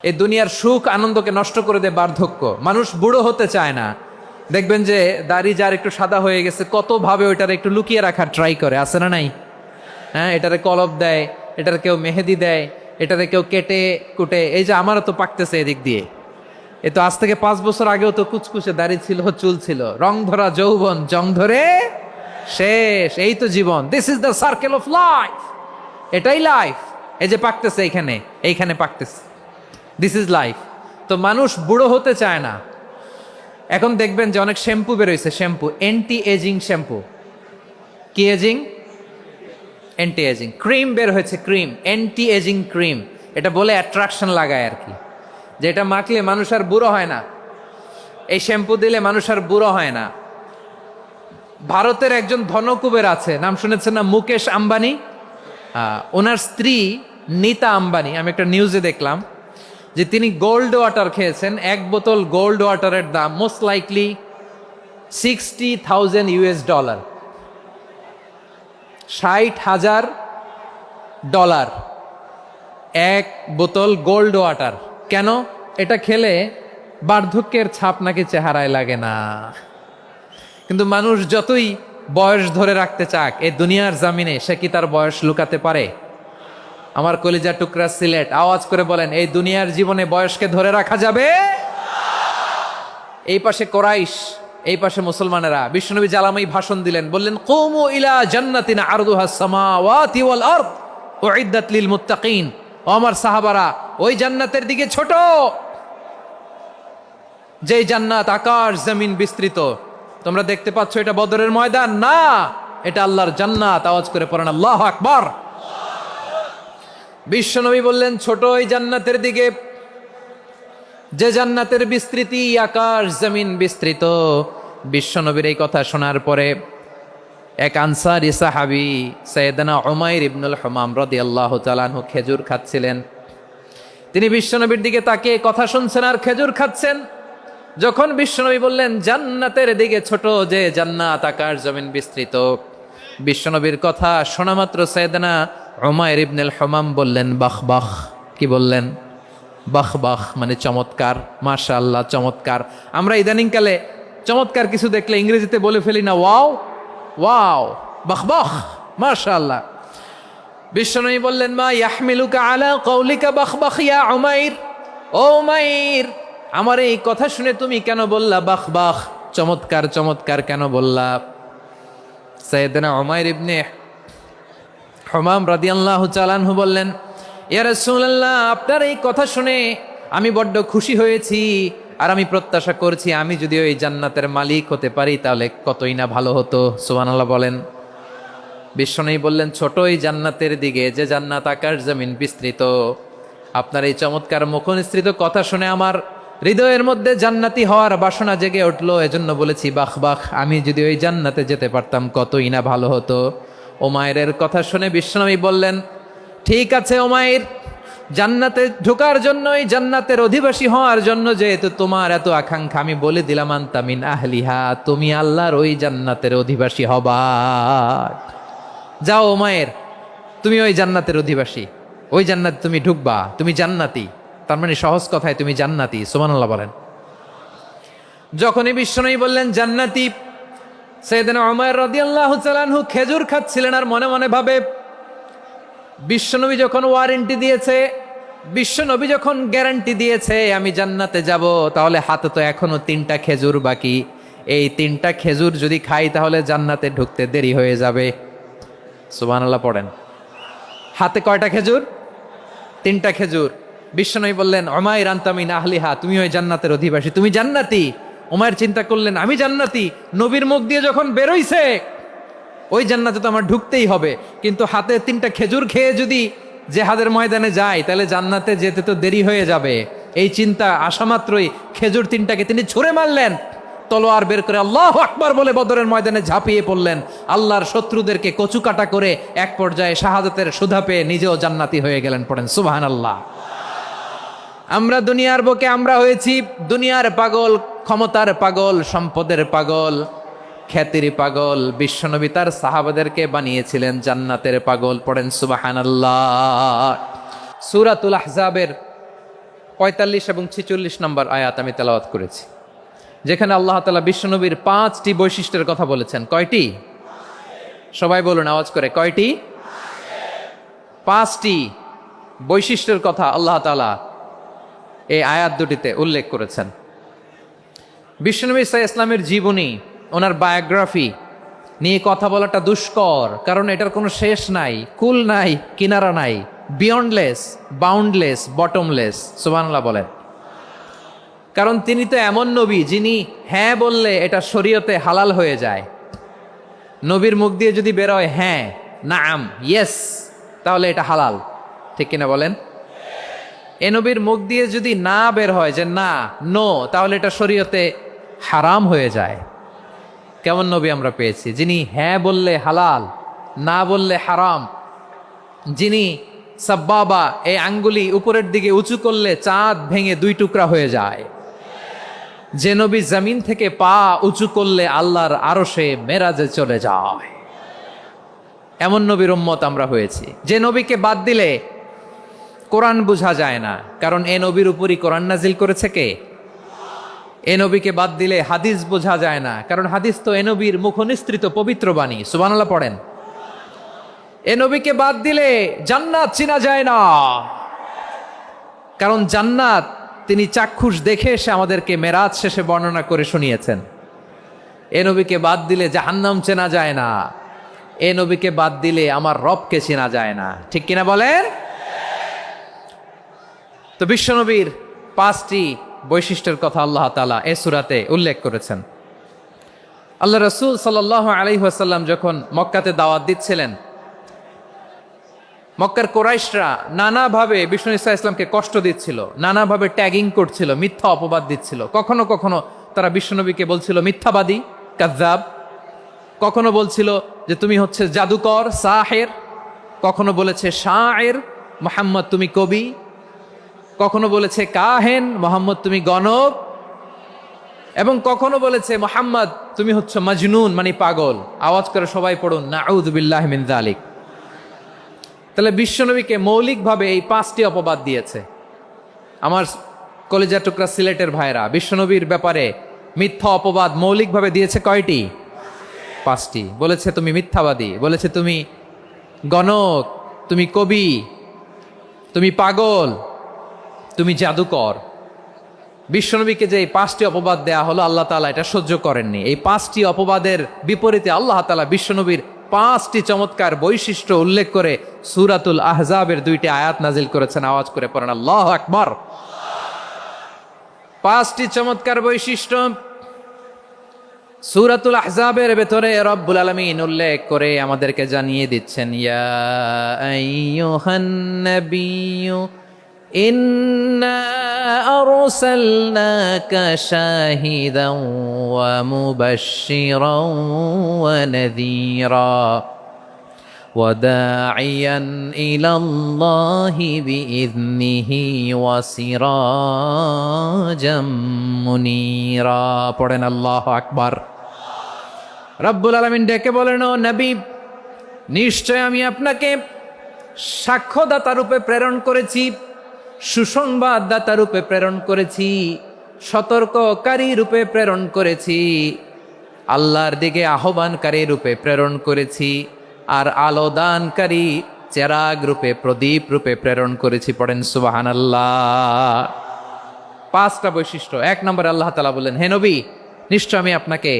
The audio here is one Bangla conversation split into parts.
এই দুনিয়ার সুখ আনন্দকে নষ্ট করে দেয় বার্ধক্য। মানুষ বুড়ো হতে চায় না। দেখবেন যে দাড়ি যার একটু সাদা হয়ে গেছে কত ভাবে ওইটার একটু লুকিয়ে রাখার ট্রাই করে, আছে না নাই? হ্যাঁ, এটারে কলপ দেয়, এটার কেউ মেহেদি দেয়, এটারে কেউ কেটে কুটে। এই যে আমারও তো পাকতেছে এদিক দিয়ে, এ তো আজ থেকে 5 বছর আগেও তো কুচকুচে দাড়ি ছিল, চুল ছিল, রং ধরা যৌবন জং ধরে শেষ। এই তো জীবন, this is the circle of life. এটাই লাইফ। এই যে পাকতেছে এইখানে, এইখানে পাকতেছে, দিস ইজ লাইফ। তো মানুষ বুড়ো হতে চায় না। এখন দেখবেন যে অনেক শ্যাম্পু বেরোইছে, শ্যাম্পু অ্যান্টি এজিং শ্যাম্পু। কি এজিং? Anti ageing. ক্রিম বের হয়েছে, ক্রিম, অ্যান্টি এজিং ক্রিম। এটা বলে অ্যাট্রাকশন লাগায় আর কি, যে এটা মাখলে মানুষ আর বুড়ো হয় না, এই শ্যাম্পু দিলে মানুষ আর বুড়ো হয় না। ভারতের একজন ধনকুবের আছে, নাম শুনেছেন না? মুকেশ আম্বানি। ওনার স্ত্রী নীতা আম্বানি, আমি একটা নিউজে দেখলাম যে তিনি গোল্ড ওয়াটার খেয়েছেন। এক বোতল গোল্ড ওয়াটারের দাম মোস্ট লাইকলি $60,000, $60,000 এক বোতল গোল্ড ওয়াটার। কেন? এটা খেলে বার্ধক্যের ছাপ নাকি চেহারায় লাগে না। কিন্তু মানুষ যতই বয়স ধরে রাখতে চাক এই দুনিয়ার জামিনে, সে কি তার বয়স লুকাতে পারে? আমার কলিজা টুকরা সিলেট, আওয়াজ করে বলেন, এই দুনিয়ার জীবনে বয়সকে ধরে রাখা যাবে? এই পাশে কোরাইশ, এই পাশে মুসলমানেরা। বিশ্বনবী জালামাই ভাষণ দিলেন, বললেন, কুমু ইলা জান্নাতিন আরদুহাস সামাওয়াতি ওয়াল আরদ উইদ্দাত লিল মুত্তাকিন। ও আমার সাহাবারা, ওই জান্নাতের দিকে ছোট, যেই জান্নাত আকাশ জমিন বিস্তৃত। তোমরা দেখতে পাচ্ছ এটা বদরের ময়দান না, এটা আল্লাহর জান্নাত। আওয়াজ করে পড়েন আল্লাহু আকবার। বিশ্বনবী বললেন, ছোট ওই জান্নাতের দিকে, যে জান্নাতের বিস্তৃতি আকাশ জমিন বিস্তৃত। বিশ্বনবীর এই কথা শোনার পরে এক আনসারী সাহাবী সাইয়েদনা উমাইর ইবনুল হুমাম রাদিয়াল্লাহু তাআলা আনহু খেজুর খাচ্ছিলেন। তিনি বিশ্বনবীর দিকে তাকিয়ে কথা শুনছেন আর খেজুর খাচ্ছেন। যখন বিশ্বনবী বললেন জান্নাতের দিকে ছোট, যে জান্নাত আকাশ জমিন বিস্তৃত, বিশ্বনবীর কথা শোনা মাত্র সাইয়েদনা উমাইর ইবনুল হুমাম বললেন বাহ বাহ। কি বললেন? বাহ বাহ, মানে চমৎকার, মাশাআল্লাহ, চমৎকার। আমরা ইদানিংকালে চমৎকার কিছু দেখলে ইংরেজিতে বলে ফেলি না, ওয়াও ওয়াও, বাহ বাহ, মাশাআল্লাহ। বিশ্বনবী বললেন, মা ইয়াহমিলুকা আলা কওলিকা বাহ বাহ ইয়া উমাইর। ও উমাইর, আমার এই কথা শুনে তুমি কেন বললা বাহ বাহ, চমৎকার চমৎকার কেন বললা? সাইয়েদনা উমাইর ইবনে হুমাম রাদিয়াল্লাহু তাআলা আনহু বললেন, ইয়া রাসূলুল্লাহ, আপনার এই কথা শুনে আমি বড্ড খুশি হয়েছি, আর আমি প্রত্যাশা করছি আমি যদি ওই জান্নাতের মালিক হতে পারি তাহলে কতই না ভালো হতো। সুবহানাল্লাহ বলেন। বিশ্বনবী বললেন, ছোট ওই জান্নাতের দিকে, যে জান্নাত আকাশ জমিন বিস্তৃত। আপনার এই চমৎকার মুখনিসৃত কথা শুনে আমার হৃদয়ের মধ্যে জান্নাতি হওয়ার বাসনা জেগে উঠলো, এজন্য বলেছি বাহ বাহ, আমি যদি ওই জান্নাতে যেতে পারতাম কতই না ভালো হতো। উমাইরের কথা শুনে বিশ্বনবী বললেন, ঠিক আছে উমাইর, জান্নাতে ঢোকার জন্য, এই জান্নাতের অধিবাসী হওয়ার জন্য যেহেতু তোমার এত আকাঙ্ক্ষা, আমি বলে দিলাম আনতা মিন আহলিহা, তুমি আল্লাহর ওই জান্নাতের অধিবাসী হবা। যাও উমাইর, তুমি ওই জান্নাতের অধিবাসী, ওই জান্নাতে তুমি ঢুকবা, তুমি জান্নাতি। তার মানে সহজ কথায় তুমি জান্নাতি। সুবহানাল্লাহ বলেন। যখনই বিশ্বনবী বললেন জান্নাতি, সাইয়েদনা উমাইর রাদিয়াল্লাহু তাআলা আনহু খেজুর খাচ্ছিলেন আর মনে মনে ভাবে, বিশ্বনবী যখন ওয়ারেন্টি দিয়েছে, বিশ্বনবী যখন গ্যারান্টি দিয়েছে আমি জান্নাতে যাব, তাহলে হাতে তো এখনো 3টা খেজুর বাকি। এই 3টা খেজুর যদি খাই তাহলে জান্নাতে ঢুকতে দেরি হয়ে যাবে। সুবহানাল্লাহ পড়েন। হাতে কয়টা খেজুর? 3টা খেজুর। বিশ্বনবী বললেন, উমাইর আনতা মিন আহলিহা, তুমি ওই জান্নাতের অধিবাসী, তুমি জান্নাতি। উমাইর চিন্তা করলেন, আমি জান্নাতি, নবীর মুখ দিয়ে যখন বেরোইছে ওই জান্নাতে তো আমার ঢুকতেই হবে, কিন্তু হাতে 3টা খেজুর খেয়ে যদি জেহাদের ময়দানে যায় তাহলে জান্নাতে যেতে তো দেরি হয়ে যাবে। এই চিন্তা আসা মাত্রই খেজুর 3টাকে তিনি ছুঁড়ে মারলেন, তলোয়ার বের করে আল্লাহু আকবার বলে বদরের ময়দানে ঝাঁপিয়ে পড়লেন। আল্লাহর শত্রুদেরকে কচুকাটা করে এক পর্যায়ে শাহাদাতের সুধা পেয়ে নিজেও জান্নাতি হয়ে গেলেন। পড়েন সুবহানাল্লাহ। আমরা দুনিয়ার বুকে আমরা হয়েছি দুনিয়ার পাগল, ক্ষমতার পাগল, সম্পদের পাগল, খ্যাতির পাগল। বিশ্বনবী তার সাহাবাদেরকে বানিয়েছিলেন জান্নাতের পাগল। পড়েন সুবহানাল্লাহ। সূরাতুল আহজাবের 45 এবং 46 নম্বর আয়াত আমি তেলাওয়াত করেছি, যেখানে আল্লাহ তাআলা বিশ্বনবীর 5টি বৈশিষ্ট্যের কথা বলেছেন। কয়টি? সবাই বলুন আওয়াজ করে, কয়টি? 5টি বৈশিষ্ট্যের কথা আল্লাহ তাআলা এই আয়াত দুটিতে উল্লেখ করেছেন। বিশ্বনবী সাল্লাল্লাহু আলাইহি ইসলামের জীবনী, ওনার বায়োগ্রাফি নিয়ে কথা বলাটা দুষ্কর, কারণ এটার কোনো শেষ নাই, কুল নাই, কিনারা নাই, বিয়ন্ডলেস, বাউন্ডলেস, বটমলেস। সুবহানাল্লাহ বলেন। কারণ তিনি তো এমন নবী যিনি হ্যাঁ বললে এটা শরীয়তে হালাল হয়ে যায়। নবীর মুখ দিয়ে যদি বেরোয় হ্যাঁ, নাম, ইয়েস, তাহলে এটা হালাল। ঠিক কিনা বলেন? এ নবীর মুখ দিয়ে যদি না বের হয় যে না, নো, তাহলে এটা শরীয়তে হারাম হয়ে যায়। কেমন নবী আমরা পেয়েছি, যিনি হ্যাঁ বললে হালাল, না বললে হারাম, যিনি সাব্বাবা, এই আঙ্গুলি উপরের দিকে উঁচু করলে চাঁদ ভেঙে 2 টুকরা হয়ে যায়, যে নবী জমিন থেকে পা উঁচু করলে আল্লাহর আরশে মেরাজে চলে যায়, এমন নবীর উম্মত আমরা হয়েছি। যে নবীকে বাদ দিলে কোরআন বোঝা যায় না, কারণ এ নবীর উপরই কোরআন নাজিল করেছে কে? এ নবীকে বাদ দিলে হাদিস বোঝা যায় না, কারণ হাদিস তো এ নবীর মুখনিসৃত পবিত্র বাণী। সুবহানাল্লাহ পড়েন। এ নবীকে বাদ দিলে জান্নাত চিনা যায় না, কারণ জান্নাত তিনি চাক্ষুষ দেখে এসে আমাদেরকে মেরাজ শেষে বর্ণনা করে শুনিয়েছেন। এ নবীকে বাদ দিলে জাহান্নাম চেনা যায় না, এ নবীকে বাদ দিলে আমার রবকে চেনা যায় না। ঠিক কিনা বলেন? তো বিশ্বনবীর 5টি বৈশিষ্ট্যের কথা আল্লাহ তাআলা এ সূরাতে উল্লেখ করেছেন। আল্লাহ রাসূল সাল্লাল্লাহু আলাইহি ওয়াসাল্লাম যখন মক্কাতে দাওয়াত দিচ্ছিলেন, মক্কার কুরাইশরা নানাভাবে বিষ্ণু ইসা ইসলামকে কষ্ট দিচ্ছিল, নানাভাবে ট্যাগিং করছিল, মিথ্যা অপবাদ দিচ্ছিল। কখনো কখনো তারা বিশ্বনবীকে বলছিল মিথ্যাবাদী, কাযযাব। কখনো বলছিল যে তুমি হচ্ছে জাদুকর, সাহের। কখনো বলেছে শায়ের, মুহাম্মদ তুমি কবি। কখনো বলেছে কাহেন, মুহাম্মদ তুমি গণক। এবং কখনো বলেছে মুহাম্মদ তুমি হচ্ছে মাজনুন, মানে পাগল। আওয়াজ করে সবাই পড়ুন নাউযু বিল্লাহি মিন যালিক। তাহলে বিশ্বনবীকে মৌলিকভাবে এই 5টি অপবাদ দিয়েছে। আমার কলিজা টুকরা সিলেটের ভাইরা, বিশ্বনবীর ব্যাপারে মিথ্যা অপবাদ মৌলিকভাবে দিয়েছে কয়টি? 5টি। বলেছে তুমি মিথ্যাবাদী, বলেছে তুমি গণক, তুমি কবি, তুমি পাগল, তুমি জাদুকর। বিশ্বনবীকে যে এই 5টি অপবাদ দেয়া হলো, আল্লাহ তাআলা এটা সহ্য করেননি। এই 5টি অপবাদের বিপরীতে আল্লাহ তাআলা বিশ্বনবীর 5টি চমৎকার বৈশিষ্ট্য উল্লেখ করে সূরাতুল আহজাবের 2টি আয়াত নাজিল করেছেন। আওয়াজ করে পড়েন আল্লাহু আকবার। 5টি চমৎকার বৈশিষ্ট্য সূরাতুল আহজাবের ভেতরে রব্বুল আলামিন উল্লেখ করে আমাদেরকে জানিয়ে দিচ্ছেন, ইয়া আইয়ুহান নাবিয়্যু ইন্না আরসালনাকা শাহিদান ওয়া মুবাশশিরান ওয়া নাযীরা ওয়া দাঈয়ান ইলাল্লাহি বিইযনিহি ওয়া সিরাজাম মুনীরা। পড়েন আল্লাহু আকবার। রব্বুল আলামিন ডেকে বলেন, ও নবী, নিশ্চয় আমি আপনাকে সাক্ষ্যদাতা রূপে প্রেরণ করেছি, সুসংবাদদাতা রূপে প্রেরণ করেছি, সতর্ককারী রূপে প্রেরণ করেছি, আল্লাহর দিকে আহ্বানকারী রূপে প্রেরণ করেছি, আর আলোদানকারী চেরাগ রূপে, প্রদীপ রূপে প্রেরণ করেছি। পড়েন সুবহানাল্লাহ। 5টা বৈশিষ্ট্য। 1 নম্বরে আল্লাহ তাআলা বললেন, হে নবী, নিশ্চয় আমি আপনাকে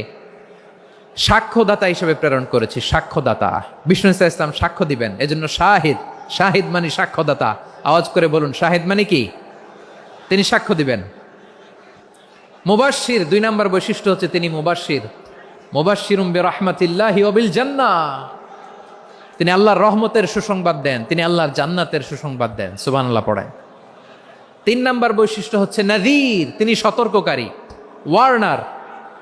সাক্ষ্যদাতা হিসেবে প্রেরণ করেছি। সাক্ষ্যদাতা, বিষ্ণু ইসা ইসলাম সাক্ষ্য দিবেন, এজন্য শাহিদ। শাহিদ মানে সাক্ষ্যদাতা। আওয়াজ করে বলুন, শাহিদ মানে কি? তিনি সাক্ষ্য দিবেন। মুবাশশির, 2 নম্বর বৈশিষ্ট্য হচ্ছে তিনি মুবাশশির। মুবাশশিরুম বিরাহমাতিল্লাহি ওয়া বিল জান্নাহ। তিনি আল্লাহর রহমতের সুসংবাদ দেন, তিনি আল্লাহর জান্নাতের সুসংবাদ দেন। সুবহানাল্লাহ পড়েন। 3 নম্বর বৈশিষ্ট্য হচ্ছে নাযীর, তিনি সতর্ককারী, ওয়ার্নার।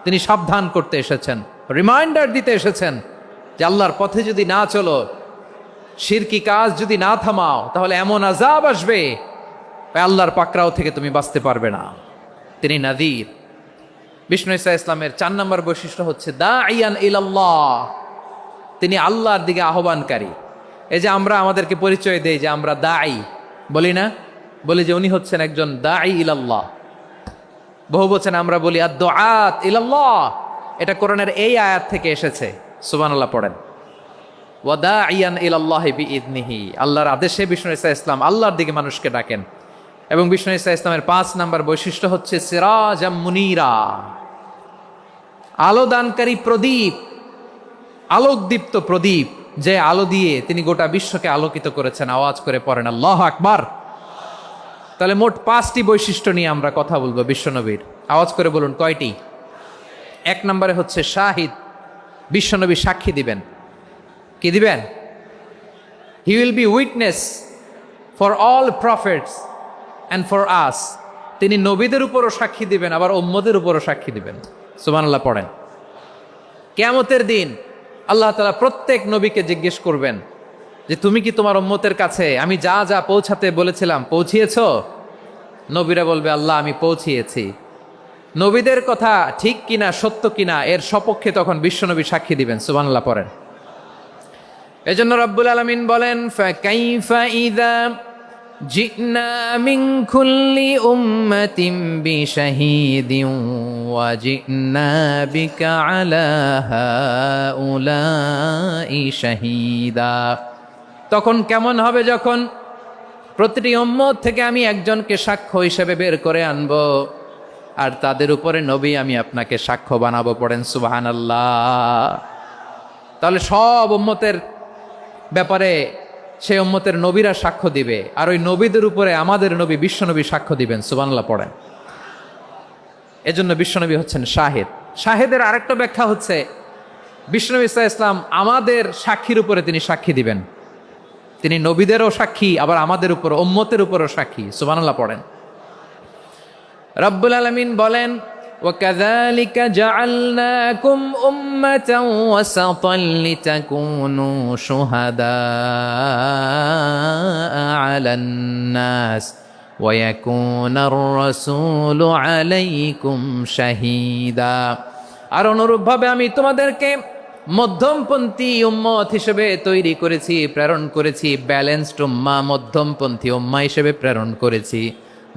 তিনি সাবধান করতে এসেছেন, রিমাইন্ডার দিতে এসেছেন যে আল্লাহর পথে যদি না চলো, শিরকি কাজ যদি না থামাও, তাহলে এমন আযাব আসবে আল্লাহর পাকড়াও থেকে তুমি বাঁচতে পারবে না। তিনি নাযীর। বিষ্ণু ইসা ইসলামের 4 নম্বর বৈশিষ্ট্য হচ্ছে দাঈয়ান ইলাল্লাহ, তিনি আল্লাহর দিকে আহ্বানকারী। এই যে আমরা আমাদেরকে পরিচয় দেই যে আমরা দাঈ, বলি না? বলি যে উনি হচ্ছেন একজন দাঈ ইলাল্লাহ। বহু বচন আমরা বলি আদ-দুআত ইলাল্লাহ, এটা কোরআনের এই আয়াত থেকে এসেছে। সুবহানাল্লাহ পড়েন। ওয়া দাঈয়ান ইলাল্লাহি বিইذনিহি, আল্লাহর আদেশে বিষ্ণু ঈসা ইসলাম আল্লাহর দিকে মানুষকে ডাকেন। এবং বিষ্ণু ঈসা ইসলামের ৫ নাম্বার বৈশিষ্ট্য হচ্ছে সিরাজাম মুনীরা, আলো দানকারী প্রদীপ, আলোকদীপ্ত প্রদীপ, যে আলো দিয়ে তিনি গোটা বিশ্বকে আলোকিত করেছেন। আওয়াজ করে পড়েন আল্লাহু আকবার। তাহলে মোট ৫টি বৈশিষ্ট্য নিয়ে আমরা কথা বলবো বিশ্বনবীর। আওয়াজ করে বলুন কয়টি? ১ নম্বরে হচ্ছে শাহিদ, বিশ্বনবী সাক্ষী দিবেন। কি দিবেন? He will be witness for all prophets and for us. তিনি নবীদের উপরও সাক্ষী দিবেন, আবার উম্মতের উপরও সাক্ষী দিবেন। সুবহানাল্লাহ পড়েন। কিয়ামতের দিন আল্লাহ তাআলা প্রত্যেক নবীকে জিজ্ঞেস করবেন যে তুমি কি তোমার উম্মতের কাছে আমি যা যা পৌঁছাতে বলেছিলাম পৌঁছিয়েছো? নবীরা বলবে আল্লাহ আমি পৌঁছিয়েছি। নবীদের কথা ঠিক কিনা, সত্য কিনা, এর সপক্ষে তখন বিশ্বনবী সাক্ষী দিবেন। সুবহানাল্লাহ পড়েন। এজন্য রব্বুল আলামিন বলেন ফাকাইফা ইযা জিনা মিন কুল্লি উম্মাতিন বিশাহীদিন ওয়া জিনা বিকা আলা হাউলাই শাহীদা। তখন কেমন হবে যখন প্রতিটি উম্মত থেকে আমি একজনকে সাক্ষ্য হিসেবে বের করে আনব, আর তাদের উপরে নবী আমি আপনাকে সাক্ষ্য বানাবো। পড়েন সুবহানাল্লাহ। তাহলে সব উম্মতের ব্যাপারে সেই উম্মতের নবীরা সাক্ষ্য দিবে, আর ওই নবীদের উপরে আমাদের নবী বিশ্বনবী সাক্ষ্য দিবেন। সুবহানাল্লাহ পড়েন। এজন্য বিশ্বনবী হচ্ছেন শাহেদ। শাহেদের আরেকটা ব্যাখ্যা হচ্ছে বিশ্বনবী সাল্লাল্লাহু আলাইহি ওয়াসাল্লাম আমাদের সাক্ষীর উপরে তিনি সাক্ষী দিবেন। তিনি নবীদেরও সাক্ষী, আবার আমাদের উপর উম্মতের উপরও সাক্ষী। সুবহানাল্লাহ পড়েন। রব্বুল আলামিন বলেন وَكَذَلِكَ جَعَلْنَاكُمْ أُمَّةً وَسَطًا لِتَكُونُوا شُهَدَاءَ عَلَى النَّاسِ وَيَكُونَ الرَّسُولُ عَلَيْكُمْ شَهِيدًا। আর অনুরূপভাবে আমি তোমাদেরকে মধ্যমপন্থী উম্মত হিসেবে তৈরি করেছি, প্রেরণ করেছি। ব্যালেন্সড উম্মাহ, মধ্যমপন্থী উম্মাহ হিসেবে প্রেরণ করেছি,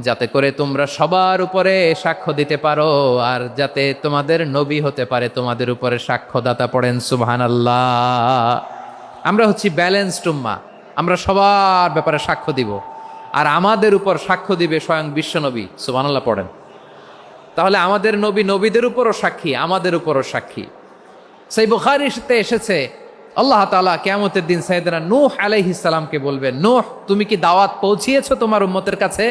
যাতে করে তোমরা সবার উপরে সাক্ষ্য দিতে পারো, আর যাতে তোমাদের নবী হতে পারে তোমাদের উপরে সাক্ষ্যদাতা। পড়েন সুবহানাল্লাহ। আমরা হচ্ছি ব্যালেন্সড উম্মাহ, আমরা সবার ব্যাপারে সাক্ষ্য দিব, আর আমাদের উপর সাক্ষ্য দিবে স্বয়ং বিশ্বনবী। সুবহানাল্লাহ পড়েন। তাহলে আমাদের নবী নবীদের উপরও সাক্ষী, আমাদের উপরও সাক্ষী। সেই বুখারীতে এসেছে আল্লাহ তাআলা কিয়ামতের দিন সাইয়েদনা নূহ আলাইহিস সালামকে বলবেন, নূহ তুমি কি দাওয়াত পৌঁছিয়েছো তোমার উম্মতের কাছে?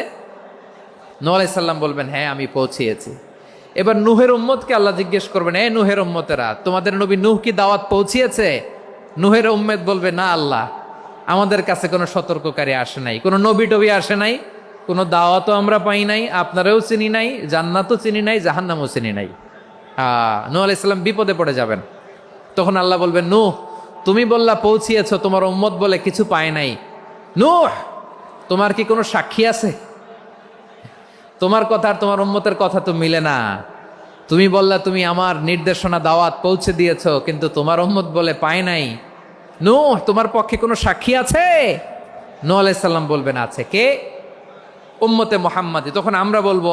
নূহ আলাইহিস সালাম বলবেন হ্যাঁ আমি পৌঁছিয়েছি। এবার নূহের উম্মতকে আল্লাহ জিজ্ঞেস করবেন, এ নূহের উম্মতেরা তোমাদের নবী নূহ কি দাওয়াত পৌঁছিয়েছে? নূহের উম্মত বলবে না আল্লাহ, আমাদের কাছে কোনো সতর্ককারী আসে নাই, কোনো নবী টবি আসে নাই, কোনো দাওয়াতও আমরা পাই নাই, আপনারাও চিনি নাই, জান্নাতও চিনি নাই, জাহান্নামও চিনি নাই। নূহ আলাইহিস সালাম বিপদে পড়ে যাবেন। তখন আল্লাহ বলবেন নূহ তুমি বললা পৌঁছিয়েছো, তোমার উম্মত বলে কিছু পায় নাই। নূহ তোমার কি কোনো সাক্ষী আছে? তোমার কথা আর তোমার উম্মতের কথা তো মিলে না। তুমি বললা তুমি আমার নির্দেশনা দাওয়াত পৌঁছে দিয়েছো, কিন্তু তোমার উম্মত বলে পায় নাই। নূহ তোমার পক্ষে কোনো সাক্ষী আছে? নূহ আলাইহিস সালাম বলবেন আছে। কে? উম্মতে মুহাম্মাদি। তখন আমরা বলবো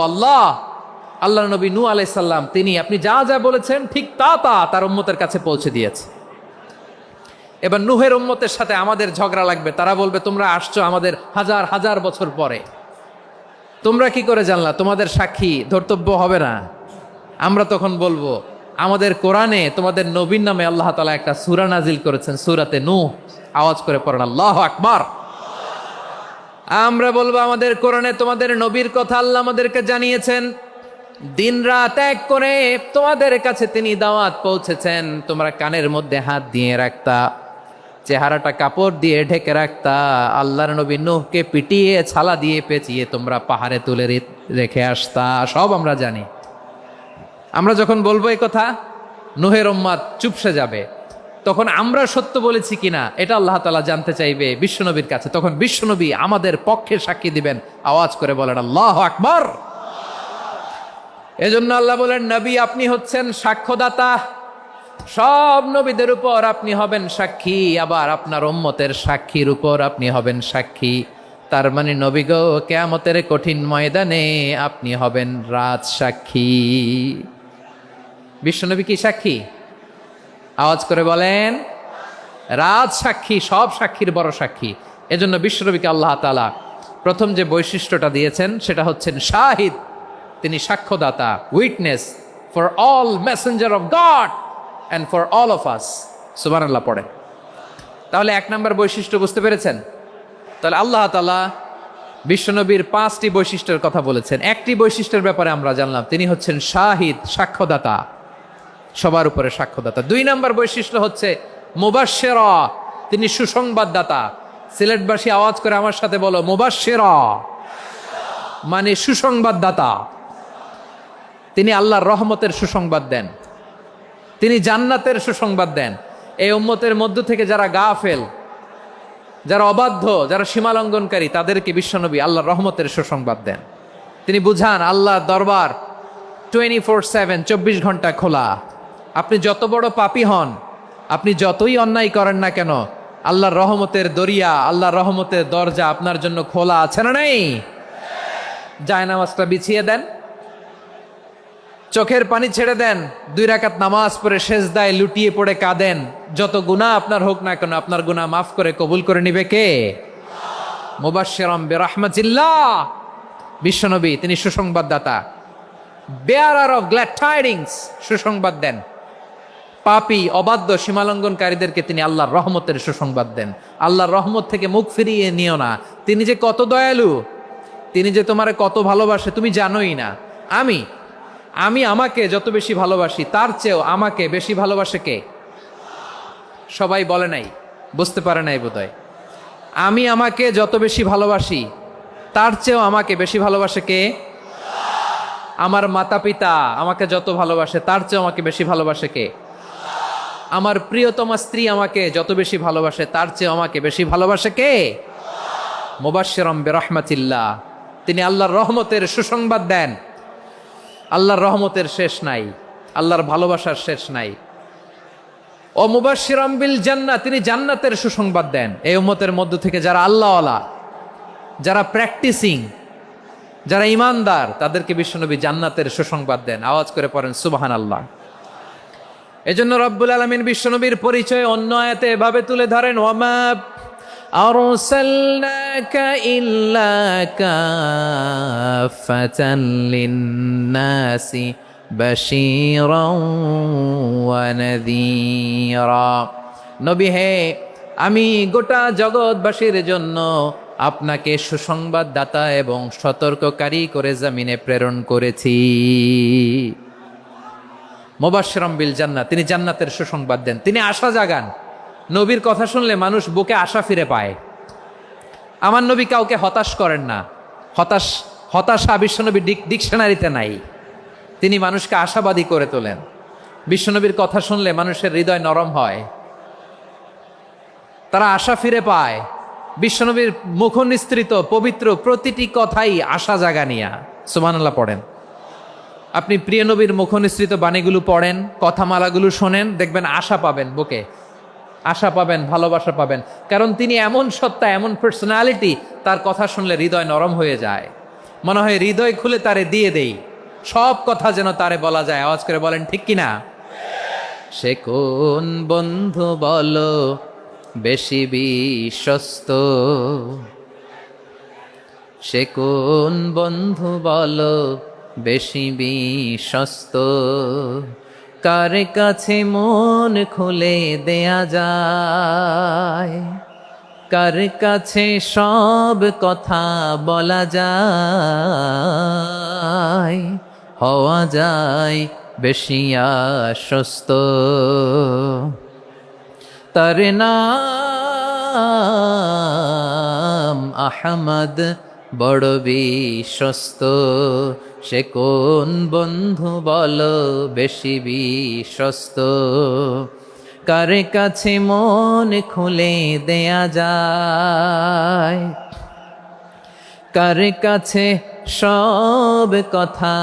আল্লাহ নবী নূহ আলাইহিস সালাম তিনি আপনি যা যা বলেছেন ঠিক তা তার উম্মতের কাছে পৌঁছে দিয়েছে। এবার নূহের উম্মতের সাথে আমাদের ঝগড়া লাগবে। তারা বলবে তোমরা আসছো আমাদের হাজার হাজার বছর পরে, তোমরা কি করে জানলা? তোমাদের সাক্ষী ধর্তব্য হবে না। আমরা তখন বলবো আমাদের কোরআনে তোমাদের নবীর নামে আল্লাহ তাআলা একটা সূরা নাজিল করেছেন, সূরাতে নূহ। আওয়াজ করে পড়েন আল্লাহু আকবার। আমরা বলবো আমাদের কোরআনে তোমাদের নবীর কথা আল্লাহ আমাদেরকে জানিয়েছেন, দিন রাত এক করে তোমাদের কাছে তিনি দাওয়াত পৌঁছেছেন। তোমরা কানের মধ্যে হাত দিয়ে রাখতা, চেহারাটা কাপড় দিয়ে ঢেকে রাখতা, আল্লাহর নবী নূহকে পিটিয়ে ছালা দিয়ে পেঁচিয়ে তোমরা পাহাড়ে তুলে রেখে আসতা। সব আমরা জানি। আমরা যখন বলবো এই কথা নূহের উম্মত চুপসে যাবে। তখন আমরা সত্য বলেছি কিনা এটা আল্লাহ তাআলা জানতে চাইবে বিশ্বনবীর কাছে। তখন বিশ্বনবী আমাদের পক্ষে সাক্ষী দিবেন। আওয়াজ করে বলেন আল্লাহু আকবার। এজন্য আল্লাহ বলেন নবী আপনি হচ্ছেন সাক্ষ্যদাতা, সব নবীদের উপর আপনি হবেন সাক্ষী, আবার আপনার উম্মতের সাক্ষীর উপর আপনি হবেন সাক্ষী। তার মানে নবী গো, কিয়ামতের কঠিন ময়দানে আপনি হবেন রাজ সাক্ষী। বিশ্বনবী কি সাক্ষী? আওয়াজ করে বলেন, রাজ সাক্ষী, সব সাক্ষীর বড় সাক্ষী। এজন্য বিশ্বনবীকে আল্লাহ তাআলা প্রথম যে বৈশিষ্ট্যটা দিয়েছেন সেটা হচ্ছেন শাহিদ। তিনি সাক্ষ্যদাতা, witness for all messenger of God and for all of us. সুবহানাল্লাহ পড়ে। তাহলে এক নম্বর বৈশিষ্ট্য বুঝতে পেরেছেন? তাহলে আল্লাহ তাআলা বিশ্বনবীর 5টি বৈশিষ্ট্যের কথা বলেছেন। একটি বৈশিষ্ট্যের ব্যাপারে আমরা জানলাম, তিনি হচ্ছেন শাহিদ, সাক্ষ্যদাতা, সবার উপরে সাক্ষ্যদাতা। 2 নম্বর বৈশিষ্ট্য হচ্ছে মুবাশশিরা, তিনি সুসংবাদদাতা। সিলেটবাসী আওয়াজ করে আমার সাথে বলো, মুবাশশিরা মানে সুসংবাদদাতা। তিনি আল্লাহর রহমতের সুসংবাদ দেন, তিনি জান্নাতের সুসংবাদ দেন। এই উম্মতের মধ্য থেকে যারা গাফেল, যারা অবাধ্য, যারা সীমালঙ্ঘনকারী, তাদেরকে বিশ্বনবী আল্লাহর রহমতের সুসংবাদ দেন। তিনি বুঝান আল্লাহর দরবার 24/7, 24 ঘন্টা খোলা। আপনি যত বড় পাপী হন, আপনি যতই অন্যায় করেন না কেন, আল্লাহর রহমতের দরিয়া, আল্লাহর রহমতের দরজা আপনার জন্য খোলা আছে না নেই? জায়নামাজটা বিছিয়ে দেন, চোখের পানি ছেড়ে দেন, 2 রাকাত নামাজ পড়ে সেজদায় লুটিয়ে পড়ে কাঁদেন। যত গুনাহ আপনার হোক না কেন, আপনার গুনাহ মাফ করে কবুল করে নিবে কে? মুবাশশিরাম বিরাহমাতিল্লাহ। বিশ্বনবী তিনি সুসংবাদদাতা, বেয়ারার অফ গ্ল্যাড টাইডিংস, সুসংবাদ দেন। পাপী, অবাধ্য, সীমালঙ্ঘনকারীদেরকে তিনি আল্লাহর রহমতের সুসংবাদ দেন। আল্লাহর রহমত থেকে মুখ ফিরিয়ে নিও না। তিনি যে কত দয়ালু, তিনি যে তোমারে কত ভালোবাসে তুমি জানোই না। আমি আমাকে যত বেশি ভালোবাসি, তার চেয়েও আমাকে বেশি ভালোবাসে কে? সবাই বলে নাই, বুঝতে পারে নাই বোধহয়। আমি আমাকে যত বেশি ভালোবাসি, তার চেয়েও আমাকে বেশি ভালোবাসে কে? আমার মাতা পিতা আমাকে যত ভালোবাসে, তার চেয়েও আমাকে বেশি ভালোবাসে কে? আমার প্রিয়তমা স্ত্রী আমাকে যত বেশি ভালোবাসে, তার চেয়েও আমাকে বেশি ভালোবাসে কে? মুবাশশিরাম বিরাহমাতিল্লাহ, তিনি আল্লাহর রহমতের সুসংবাদ দেন। আল্লাহর রহমতের শেষ নাই, আল্লাহর ভালোবাসার শেষ নাই। ও মুবাশশিরাম বিল জান্নাহ, তিনি জান্নাতের সুসংবাদ দেন। এই উম্মতের মধ্য থেকে যারা আল্লাহওয়ালা, যারা প্র্যাকটিসিং, যারা ইমানদার, তাদেরকে বিশ্বনবী জান্নাতের সুসংবাদ দেন। আওয়াজ করে পড়েন সুবহানাল্লাহ। এজন্য রব্বুল আলামিন বিশ্বনবীর পরিচয় অন্য আয়াতে এভাবে তুলে ধরেন, ওয়ামা আরসালনাকা ইল্লা কাফাতান লিন্নাসি বাশীরাও ওয়া নাযীরা। নবী হে, আমি গোটা জগৎবাসীর জন্য আপনাকে সুসংবাদদাতা এবং সতর্ককারী করে জমিনে প্রেরণ করেছি। মুবাশশিরাম বিল জান্নাহ, তিনি জান্নাতের সুসংবাদ দেন, তিনি আশা জাগান। নবীর কথা শুনলে মানুষ বুকে আশা ফিরে পায়। আমার নবী কাউকে হতাশ করেন না। হতাশা বিশ্বনবী ডিকশনারিতে নাই। তিনি মানুষকে আশাবাদী করে তোলেন। বিশ্বনবীর কথা শুনলে মানুষের হৃদয় নরম হয়, তারা আশা ফিরে পায়। বিশ্বনবীর মুখ নিঃসৃত পবিত্র প্রতিটি কথাই আশা জাগানিয়া। সুবহানাল্লাহ পড়েন। আপনি প্রিয় নবীর মুখ নিঃসৃত বাণীগুলো পড়েন, কথামালাগুলো শোনেন, দেখবেন আশা পাবেন, বুকে আশা পাবেন, ভালোবাসা পাবেন। কারণ তিনি এমন সত্তা, এমন পার্সোনালিটি, তার কথা শুনলে হৃদয় নরম হয়ে যায়। মনে হয় হৃদয় খুলে তারে দিয়ে দেই, সব কথা যেন তারে বলা যায়। আওয়াজ করে বলেন ঠিক কিনা? সে কোন বন্ধু বলো বেশি বিশ্বস্ত, সে কোন বন্ধু বলো বেশি বিশ্বস্ত, কার কাছে মন খুলে দেয়া যায়, কার কাছে সব কথা বলা যায়, হওয়া যায় বেশি আশ্বস্ত। তার নাম আহমদ, বড় বিশ্বস্ত। সে কোন বন্ধু বলো বেশি বিশ্বস্ত, কার কাছে মন খুলে দেয়া যায়, কার কাছে সব কথা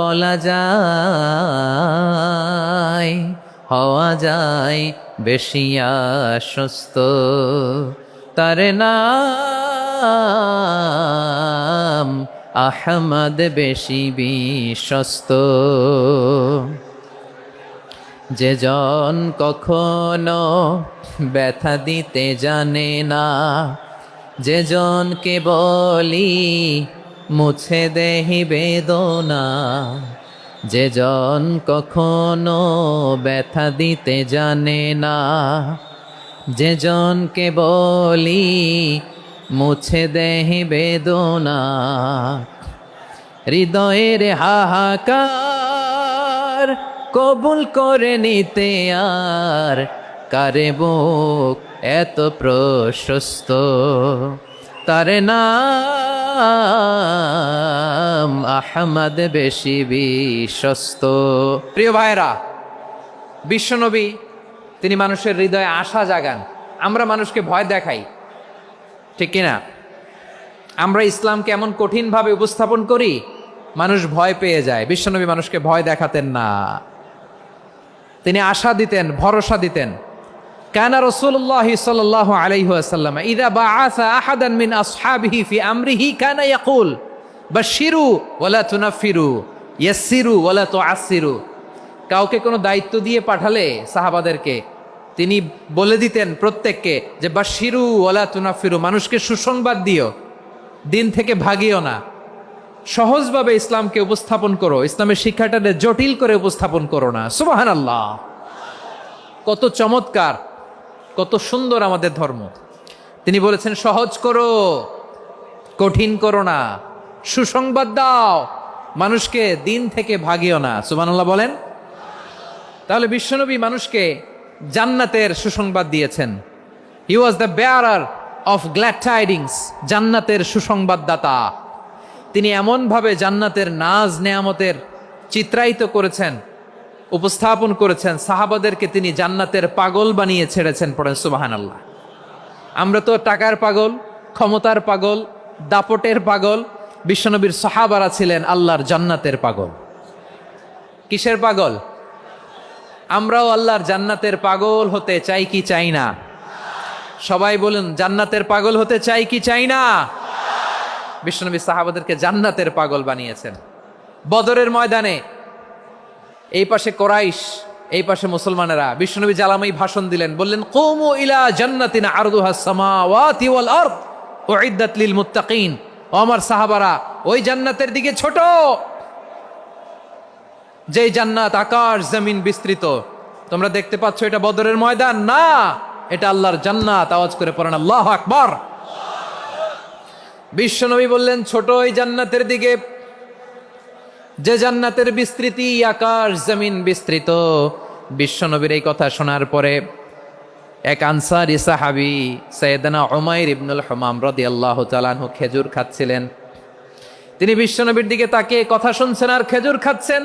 বলা যায়, হওয়া যায় বেশি আশ্বস্ত। তার নাম আহমদ বেশি বিশ্বস্ত। যে জন কখনো ব্যথা দিতে জানে না, যে জনকে বলি মুছে দেহি বেদনা, যে জন কখনো ব্যথা দিতে জানে না, যে জনকে বলি মুছে দেহি বেদনা, হৃদয়ের হাহাকার কবুল করে নিতে আর কারে বুক এত প্রশস্ত। তার নাম আহমদ বেশি বিশ্বস্ত। প্রিয় ভাইরা, বিশ্বনবী তিনি মানুষের হৃদয়ে আশা জাগান। আমরা মানুষকে ভয় দেখাই, ঠিক কিনা? আমরা ইসলামকে এমন কঠিনভাবে উপস্থাপন করি, মানুষ ভয় পেয়ে যায়। বিশ্বনবী মানুষকে ভয় দেখাতেন না, তিনি আশা দিতেন, ভরসা দিতেন। কানা রাসূলুল্লাহ সাল্লাল্লাহু আলাইহি ওয়াসাল্লাম ইযা বাআসা আহাদান মিন আসহাবিহি ফি আমরিহি কানা ইয়াকুল বাশশিরু ওয়ালা তুনাফিরু ইয়াসসিরু ওয়ালা তুআসসিরু। কাউকে কোনো দায়িত্ব দিয়ে পাঠালে সাহাবাদেরকে তিনি বলে দিতেন প্রত্যেককে যে বাশশিরু ওয়ালা তুনাফিরু, মানুষকে সুসংবাদ দিও, দিন থেকে ভাগিও না। সহজভাবে ইসলামকে উপস্থাপন করো, ইসলামের শিক্ষাটাকে জটিল করে উপস্থাপন করো না। সুবহানাল্লাহ, কত চমৎকার, কত সুন্দর আমাদের ধর্ম। তিনি বলেছেন সহজ করো, কঠিন করো না, সুসংবাদ দাও, মানুষকে দিন থেকে ভাগিও না। সুবহানাল্লাহ বলেন। তাহলে বিশ্বনবী মানুষকে জান্নাতের সুসংবাদ দিয়েছেন। He was the bearer of glad tidings, জান্নাতের সুসংবাদদাতা। তিনি এমনভাবে জান্নাতের নাজ নেয়ামতের চিত্রায়িত করেছেন, উপস্থাপন করেছেন, সাহাবাদেরকে তিনি জান্নাতের পাগল বানিয়ে ছেড়েছেন। পড়েন সুবহানাল্লাহ। আমরা তো টাকার পাগল, ক্ষমতার পাগল, দাপটের পাগল। বিশ্বনবীর সাহাবারা ছিলেন আল্লাহর জান্নাতের পাগল। কিসের পাগল? আমরাও আল্লাহর জান্নাতের পাগল হতে চাই কি চাই না? সবাই বলুন, জান্নাতের পাগল হতে চাই কি চাই না? বিশ্বনবী সাহাবাদেরকে জান্নাতের পাগল বানিয়েছেন। বদরের ময়দানে এই পাশে কোরাইশ, এই পাশে মুসলমানেরা। বিশ্বনবী জ্বালাময়ী ভাষণ দিলেন, বললেন কুমু ইলা জান্নাতিন আরদুহাস সামাওয়াতি ওয়াল আরদ উইদ্দাত লিল মুত্তাকিন। ও আমার সাহাবারা, ওই জান্নাতের দিকে ছোট, যেই জান্নাত আকাশ জমিন বিস্তৃত। তোমরা দেখতে পাচ্ছ এটা বদরের ময়দান না, এটা আল্লাহর জান্নাত। আওয়াজ করে পড়েন আল্লাহু আকবার। বিশ্বনবী বললেন ছোট ওই জান্নাতের দিকে, যে জান্নাতের বিস্তৃতি আকাশ জমিন বিস্তৃত। বিশ্বনবীর এই কথা শোনার পরে এক আনসারী সাহাবী সাইয়েদনা উমাইর ইবনুল হুমাম রাদিয়াল্লাহু তাআলা আনহু খেজুর খাচ্ছিলেন। তিনি বিশ্বনবীর দিকে তাকিয়ে কথা শুনছেন আর খেজুর খাচ্ছেন।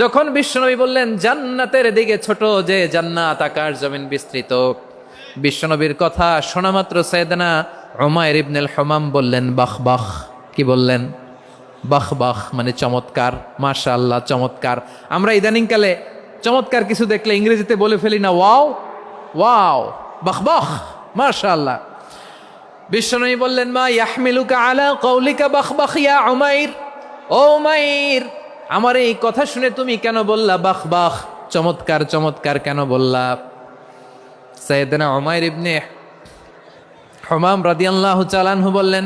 যখন বিশ্বনবী বললেন জান্নাতের দিকে ছোট, যে জান্নাত আকাশ জমিন বিস্তৃত, বিশ্বনবীর কথা শোনা মাত্র সাইয়েদনা উমাইর ইবনুল হুমাম বললেন বাহ বাহ। কি বললেন? বাহ বাহ, মানে চমৎকার, মাশাআল্লাহ, চমৎকার। আমরা ইদানিংকালে চমৎকার কিছু দেখলে ইংরেজিতে বলে ফেলি না, ওয়াও ওয়াও, বাহ বাহ, মাশাআল্লাহ। বিশ্বনবী বললেন মা ইয়াহমিলুকা আলা কওলিকা বাহ বাহ ইয়া উমাইর। ও উমাইর, আমার এই কথা শুনে তুমি কেন বললা বাহ বাহ, চমৎকার চমৎকার কেন বললা? সাইয়েদনা উমাইর ইবনে হুমাম রাদিয়াল্লাহু তাআলা আনহু বললেন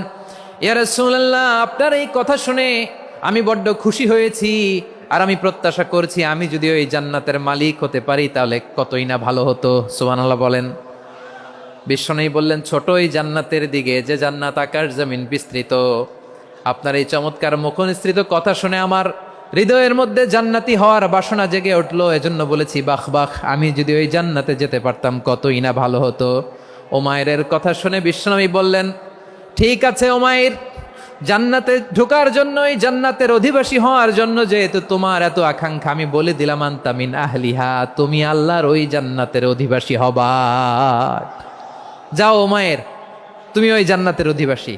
ইয়া রাসূলুল্লাহ, আপনার এই কথা শুনে আমি বড্ড খুশি হয়েছি, আর আমি প্রত্যাশা করছি আমি যদি ওই জান্নাতের মালিক হতে পারি তাহলে কতই না ভালো হতো। সুবহানাল্লাহ বলেন। বিশ্বনবী বললেন ছোট এই জান্নাতের দিকে, যে জান্নাত আকাশ জমিন বিস্তৃত। আপনার এই চমৎকার মুখনিসৃত কথা শুনে আমার হৃদয়ের মধ্যে জান্নাতি হওয়ার বাসনা জেগে উঠলো, এজন্য বলেছি বাহ বাহ, আমি যদি ওই জান্নাতে যেতে পারতাম কতই না ভালো হতো। উমাইরের কথা শুনে বিশ্বনবী বললেন ঠিক আছে উমাইর, জান্নাতে ঢোকার জন্য, এই জান্নাতের অধিবাসী হওয়ার জন্য যেহেতু তোমার এত আকাঙ্ক্ষা, আমি বলে দিলাম আনতা মিন আহলিহা, তুমি আল্লাহর ওই জান্নাতের অধিবাসী হবা। যাও উমাইর, তুমি ওই জান্নাতের অধিবাসী,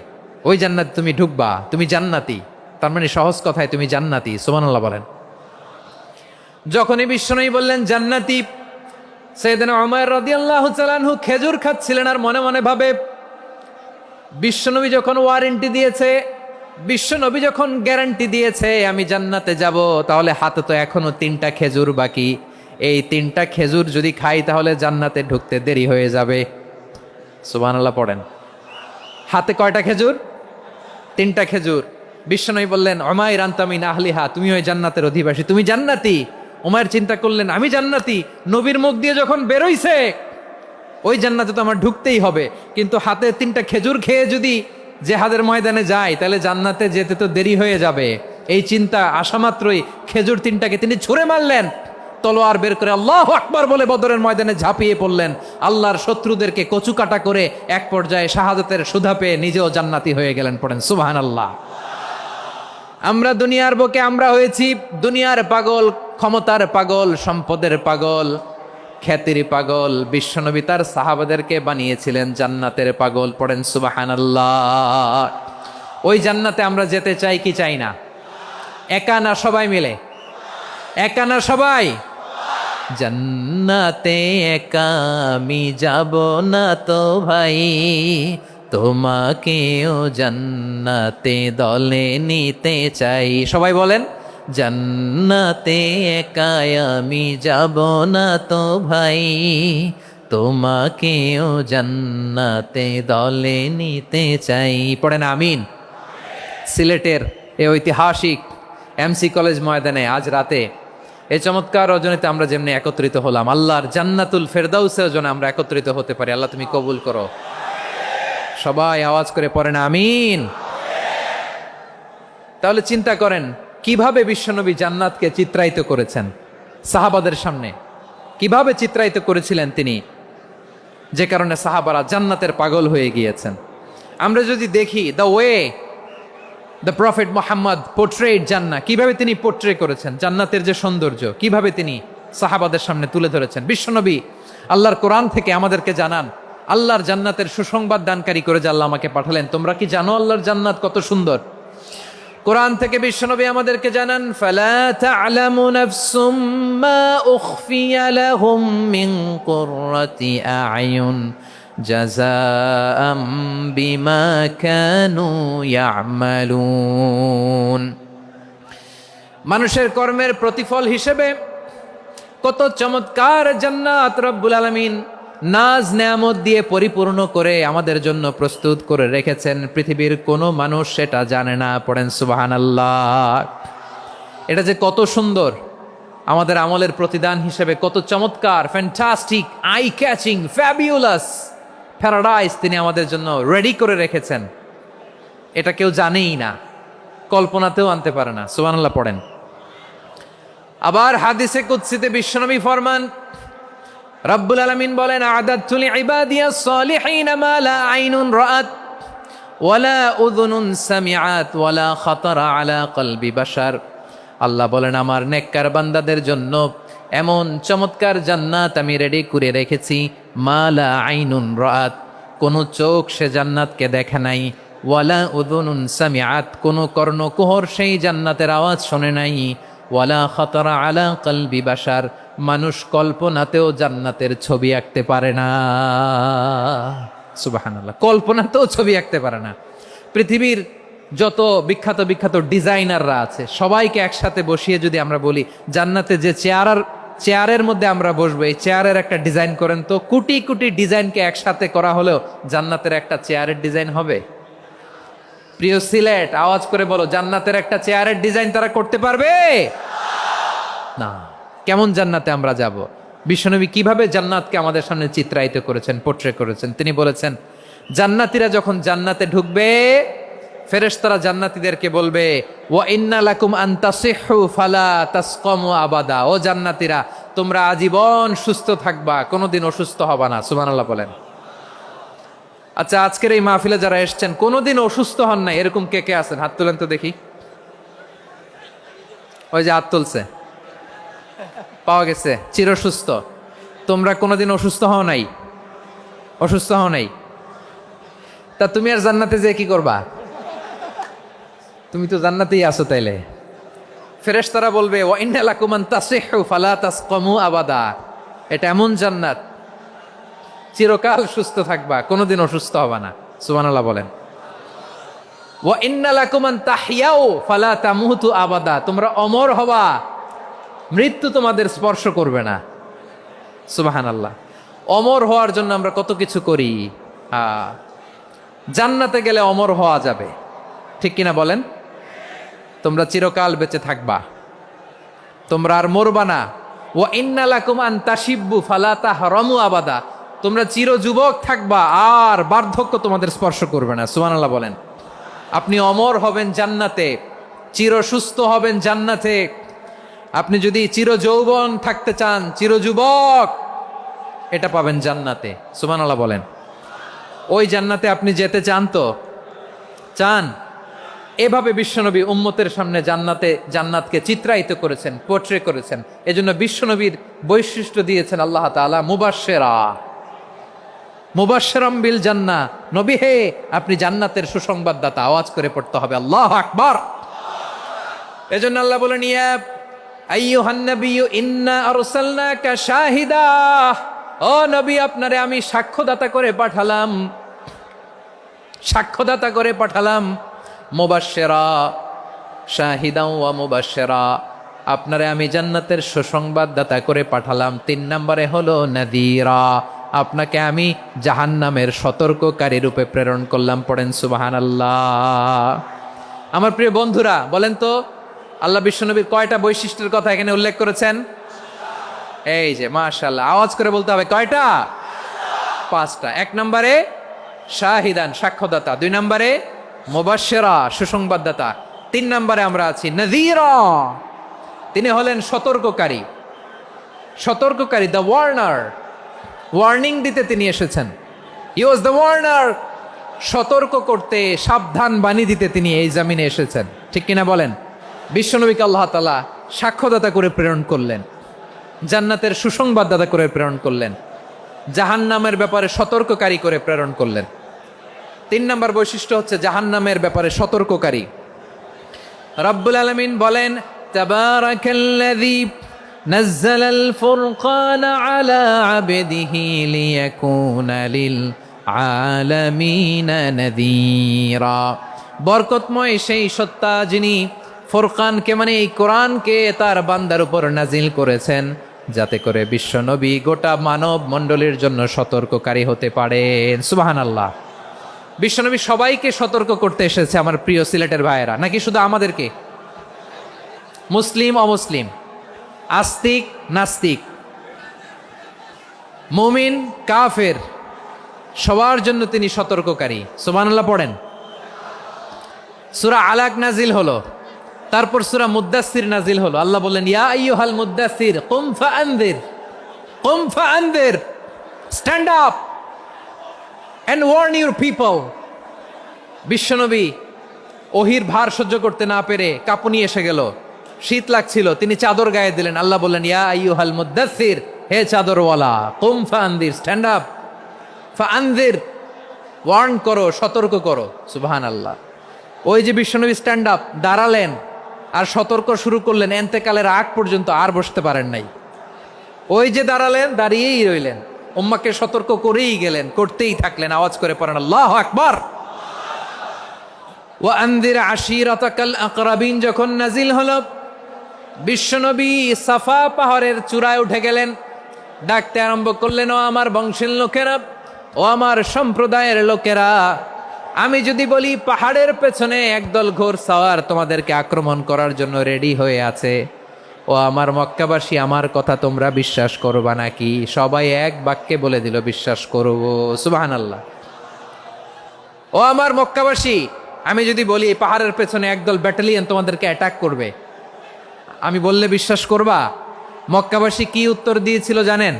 ওই জান্নাতে তুমি ঢুকবা, তুমি জান্নাতি। তার মানে সহজ কথায় তুমি জান্নাতি। সুবহানাল্লাহ বলেন। যখনই বিশ্বনবী বললেন জান্নাতি, সাইয়েদনা উমাইর রাদিয়াল্লাহু তাআলা আনহু খেজুর খাচ্ছিলেন আর মনে মনে ভাবে বিশ্বনবী যখন ওয়ারেন্টি দিয়েছে, বিশ্বনবী যখন গ্যারান্টি দিয়েছে আমি জান্নাতে যাব, তাহলে হাতে তো এখনো 3টা খেজুর বাকি। এই 3টা খেজুর যদি খাই তাহলে জান্নাতে ঢুকতে দেরি হয়ে যাবে। সুবহানাল্লাহ পড়েন। হাতে কয়টা খেজুর? 3টা খেজুর। বিশ্বনবী বললেন, উমাইর আনতা মিন আহলিহা, তুমি ওই জান্নাতের অধিবাসী, তুমি জান্নাতি। উমাইর চিন্তা করলেন, আমি জান্নাতি, নবীর মুখ দিয়ে যখন বেরোইছে ওই জান্নাতে তো আমার ঢুকতেই হবে, কিন্তু হাতে 3টা খেজুর খেয়ে যদি জেহাদের ময়দানে যায় তাহলে জান্নাতে যেতে তো দেরি হয়ে যাবে। এই চিন্তা আসা মাত্রই খেজুর 3টাকে তিনি ছুঁড়ে মারলেন, তলোয়ার বের করে আল্লাহু আকবার বলে বদরের ময়দানে ঝাঁপিয়ে পড়লেন। আল্লাহর শত্রুদেরকে কচুকাটা করে এক পর্যায়ে শাহাদাতের সুধা পেয়ে নিজেও জান্নাতি হয়ে গেলেন। পড়েন সুবহানাল্লাহ। আমরা দুনিয়ার বুকে আমরা হয়েছি দুনিয়ার পাগল, ক্ষমতার পাগল, সম্পদের পাগল, খ্যাতির পাগল। বিশ্বনবী তার সাহাবাদেরকে বানিয়েছিলেন জান্নাতের পাগল। পড়েন সুবহানাল্লাহ। ওই জান্নাতে আমরা যেতে চাই কি চাই না? একা না সবাই মিলে? একা না সবাই? জান্নাতে একা আমি যাব না তো ভাই, তোমাকেও জান্নাতে দলে নিতে চাই। সবাই বলেন, জান্নাতে একা আমি যাব না তো ভাই, তোমাকেও জান্নাতে দলে নিতে চাই। পড়েন আমিন। সিলেটের এই ঐতিহাসিক এমসি কলেজ ময়দানে আজ রাতে এই চমৎকার রজনীতে আমরা যেমনি একত্রিত হলাম, আল্লাহর জান্নাতুল ফেরদাউসের জন্য আমরা একত্রিত হতে পারি। আল্লাহ তুমি কবুল করো। সবাই আওয়াজ করে পড়েন আমিন। তাহলে চিন্তা করেন কিভাবে বিশ্বনবী জান্নাতকে চিত্রায়িত করেছেন সাহাবাদের সামনে, কিভাবে চিত্রায়িত করেছিলেন তিনি, যে কারণে সাহাবারা জান্নাতের পাগল হয়ে গিয়েছেন। আমরা যদি দেখি the way the prophet Muhammad portrait জান্নাত, কিভাবে তিনি পোর্ট্রে করেছেন জান্নাতের যে সৌন্দর্য, কিভাবে তিনি সাহাবাদের সামনে তুলে ধরেছেন। বিশ্বনবী আল্লাহর কোরআন থেকে আমাদেরকে জানান আল্লাহর জান্নাতের সুসংবাদ দানকারী করে যে আল্লাহ আমাকে পাঠালেন। তোমরা কি জানো আল্লাহর জান্নাত কত সুন্দর? কোরআন থেকে বিশ্বনবী আমাদেরকে জানান, ফালা তা'লামু নাফসুম মা উখফিয়া লাহুম মিন কুররাতি আ'য়ুন জাযাআম বিমা কানু ইয়া'মালুন। মানুষের কর্মের প্রতিফল হিসেবে কত চমৎকার জান্নাত রব্বুল আলামিন নাজ নেয়ামত দিয়ে পরিপূর্ণ করে আমাদের জন্য প্রস্তুত করে রেখেছেন। পৃথিবীর কোনো মানুষ সেটা জানে না। পড়েন সুবহানাল্লাহ। এটা যে কত সুন্দর, আমাদের আমলের প্রতিদান হিসেবে কত চমৎকার, fantastic, eye catching, fabulous paradise তিনি আমাদের জন্য রেডি করে রেখেছেন। এটা কেউ জানেই না, কল্পনাতেও আনতে পারে না। সুবহানাল্লাহ পড়েন। আবার হাদিসে কুদসিতে বিশ্বনবী ফরমান, রব্বুল আলামিন বলেন, আ'দাদতু লিইবাদিয়াস সালিহিনা মা লা আইনুন রাআত ওয়ালা উযুনুন সামিআত ওয়ালা খাতারা আলা কলবি বাশার। আল্লাহ বলেন, আমার নেককার বান্দাদের জন্য এমন চমৎকার জান্নাত আমি রেডি করে রেখেছি, মা লা আইনুন রাআত, কোনো চোখ সে জান্নাতকে দেখে নাই, ওয়ালা উযুনুন সামিআত, কোনো কর্ণকুহর সেই জান্নাতের আওয়াজ শোনে নাই, ওয়ালা খাতারা আলা কলবি বাশার, মানুষ কল্পনাতেও জান্নাতের ছবি আঁকতে পারে না। সুবহানাল্লাহ, কল্পনাতেও ছবি আঁকতে পারে না। পৃথিবীর যত বিখ্যাত বিখ্যাত ডিজাইনাররা আছে সবাইকে একসাথে বসিয়ে যদি আমরা বলি জান্নাতে যে চেয়ারের মধ্যে আমরা বসবো, এই চেয়ারের একটা ডিজাইন করেন তো, কোটি কোটি ডিজাইনকে একসাথে করা হলেও জান্নাতের একটা চেয়ারের ডিজাইন হবে? প্রিয় সিলেট, আওয়াজ করে বলো, জান্নাতের একটা চেয়ারের ডিজাইন তারা করতে পারবে না। কেমন জান্নাতে আমরা যাব? বিশ্বনবী কিভাবে জান্নাতকে আমাদের সামনে চিত্রায়িত করেছেন, পোর্ট্রে করেছেন। তিনি বলেছেন, জান্নাতীরা যখন জান্নাতে ঢুকবে ফেরেশতারা জান্নাতীদেরকে বলবে, ওয়া ইন্না লাকুম আন তাসিহু ফালা তাসকামু আবাদা, ও জান্নাতীরা তোমরা আজীবন সুস্থ থাকবা, কোনোদিন অসুস্থ হবা না। সুবহানাল্লাহ বলেন। আচ্ছা, আজকের এই মাহফিলে যারা এসেছেন কোনোদিন অসুস্থ হন নাই এরকম কে কে আছেন? হাত তুলেন তো দেখি। ওই যে হাত তুলছে, পাওয়া গেছে, চিরসুস্থ। তোমরা কোনোদিন অসুস্থ হও নাই? অসুস্থ হও নাই? তা তুমি আর জান্নাতে যে কি করবা? তুমি তো জান্নাতেই আছো। তাইলে ফেরেশতারা বলবে, ওয়া ইন্না লাকুম আন তাসিহু ফালা তাসকামু আবাদা, এটা এমন জান্নাত চিরকাল সুস্থ থাকবা, কোনোদিন অসুস্থ হবা না। সুবহানাল্লাহ বলেন। ওয়া ইন্না লাকুম আন তাহইয়াও ফালা তামুতু আবাদা, তোমরা অমর হবা, মৃত্যু তোমাদের স্পর্শ করবে না। সুবহানাল্লাহ। অমর হওয়ার জন্য আমরা কত কিছু করি। জান্নাতে গেলে অমর হওয়া যাবে, ঠিক কিনা বলেন? তোমরা চিরকাল বেঁচে থাকবা, তোমরা আর মরবা না। ওয়া ইন্না লাকুম আন তাশিব্বু ফালা তাহরামু আবাদা, তোমরা চির যুবক থাকবা, আর বার্ধক্য তোমাদের স্পর্শ করবে না। সুবহানাল্লাহ বলেন। আপনি অমর হবেন জান্নাতে, চির সুস্থ হবেন জান্নাতে। আপনি যদি চির যৌবন থাকতে চান, চির যুবক, এটা পাবেন জান্নাতে। সুবহানাল্লাহ বলেন। ওই জান্নাতে আপনি যেতে চান তো? চান? এভাবে বিশ্বনবী উম্মতের সামনে জান্নাতকে চিত্রায়িত করেছেন, পোর্ট্রে করেছেন। এজন্য বিশ্বনবীর বৈশিষ্ট্য দিয়েছেন আল্লাহ তাআলা মুবাশশিরাম বিল জান্নাহ। নবী হে, আপনি জান্নাতের সুসংবাদদাতা। আওয়াজ করে পড়তে হবে আল্লাহু আকবার। এজন্য আল্লাহ বলেন, ইয়া আইয়ুহান নাবিয়্যু ইন্না আরসালনাকা শাহিদা, ও নবী, আপনারে আমি সাক্ষ্যদাতা করে পাঠালাম, সাক্ষ্যদাতা করে পাঠালাম। মুবাশশিরা, শাহিদা ওয়া মুবাশশিরা, আপনারে আমি জান্নাতের সুসংবাদদাতা করে পাঠালাম। 3 নম্বরে হলো নাযীরা, আপনাকে আমি জাহান্নামের সতর্ককারী রূপে প্রেরণ করলাম। পড়েন সুবহানাল্লাহ। আমার প্রিয় বন্ধুরা, বলেন তো আল্লাহ বিশ্বনবীর কয়টা বৈশিষ্ট্যের কথা এখানে উল্লেখ করেছেন? এই যে মাশাআল্লাহ, আওয়াজ করে বলতে হবে, কয়টা? 5টা। 1 নম্বরে শাহিদান, সাক্ষ্যদাতা। 2 নম্বরে মুবাশশিরা, সুসংবাদদাতা। 3 নম্বরে আমরা আছি নাযীরা, তিনি হলেন সতর্ককারী। সতর্ককারী, দ্য ওয়ার্নার, ওয়ার্নিং দিতে তিনি এসেছেন। হি ওয়াজ দ্য ওয়ার্নার, সতর্ক করতে, সাবধান বাণী দিতে তিনি এই জামিনে এসেছেন, ঠিক কিনা বলেন? বিশ্বনবীকে আল্লাহ তাআলা সাক্ষ্যদাতা করে প্রেরণ করলেন, জান্নাতের সুসংবাদদাতা করে প্রেরণ করলেন, জাহান্নামের ব্যাপারে সতর্ককারী করে প্রেরণ করলেন। 3 নম্বর বৈশিষ্ট্য হচ্ছে জাহান্নামের ব্যাপারে সতর্ককারী। রব্বুল আলামিন বলেন, তাবারাকাল্লাযী নাযালাল ফুরকানা আলা আবদিহি লিয়াকুনা লিল আলামিনা নাযীরা, বরকতময় সেই সত্তা যিনি ফুরকানকে, মানে এই কোরআনকে তার বান্দার উপর নাজিল করেছেন, যাতে করে বিশ্বনবী গোটা মানব মণ্ডলীর জন্য সতর্ককারী হতে পারেন। সুবহানাল্লাহ। বিশ্বনবী সবাইকে সতর্ক করতে এসেছে, আমার প্রিয় সিলেটের ভাইয়েরা, নাকি শুধু আমাদেরকে? মুসলিম অমুসলিম, আস্তিক নাস্তিক, মুমিন কাফের, সবার জন্য তিনি সতর্ককারী। সুবহানাল্লাহ পড়েন। সূরা আলাক নাজিল হলো, তারপর সূরা মুদ্দাসসির নাজিল হলো। আল্লাহ বললেন, ইয়া আইয়ুহাল মুদ্দাসসির কুম ফাআনযির, কুম ফাআনযির, stand up and warn your people. বিশ্বনবী ওহির ভার সহ্য করতে না পেরে কাঁপুনি এসে গেল, শীত লাগছিল, তিনি চাদর গায়ে দিলেন। আল্লাহ বললেন, ইয়া আইয়ুহাল মুদ্দাসসির, হে চাদরওয়ালা, কুম ফাআনযির, স্ট্যান্ড আপ, ফাআনযির, ওয়ার্ন করো, সতর্ক করো। সুবহানাল্লাহ। ওই যে বিশ্বনবী স্ট্যান্ড আপ, দাঁড়ালেন আর সতর্ক শুরু করলেন, এন্তেকালের আগ পর্যন্ত আর বসতে পারেন নাই। ওই যে দাঁড়ালেন, দাঁড়িয়েই রইলেন, উম্মাকে সতর্ক করেই গেলেন, করতেই থাকলেন। আওয়াজ করে পড়েন আল্লাহু আকবার। ওয়া আনযির আশীরাতাকাল আকরাবিন যখন নাজিল হলো, বিশ্বনবী সাফা পাহাড়ের চূড়ায় উঠে গেলেন, ডাকতে আরম্ভ করলেন, ও আমার বংশের লোকেরা, ও আমার সম্প্রদায়ের লোকেরা, আমি যদি বলি পাহাড়ের পেছনে একদল ঘোড়সাওয়ার তোমাদেরকে আক্রমণ করার জন্য রেডি হয়ে আছে, ও আমার মক্কাবাসী, আমার কথা তোমরা বিশ্বাস করবা নাকি? সবাই এক বাক্যে বলে দিল, বিশ্বাস করব। সুবহানাল্লাহ। ও আমার মক্কাবাসী, আমি যদি বলি পাহাড়ের পেছনে একদল ব্যাটালিয়ন তোমাদেরকে অ্যাটাক করবে, আমি বললে বিশ্বাস করবা? মক্কাবাসী কি উত্তর দিয়েছিল জানেন?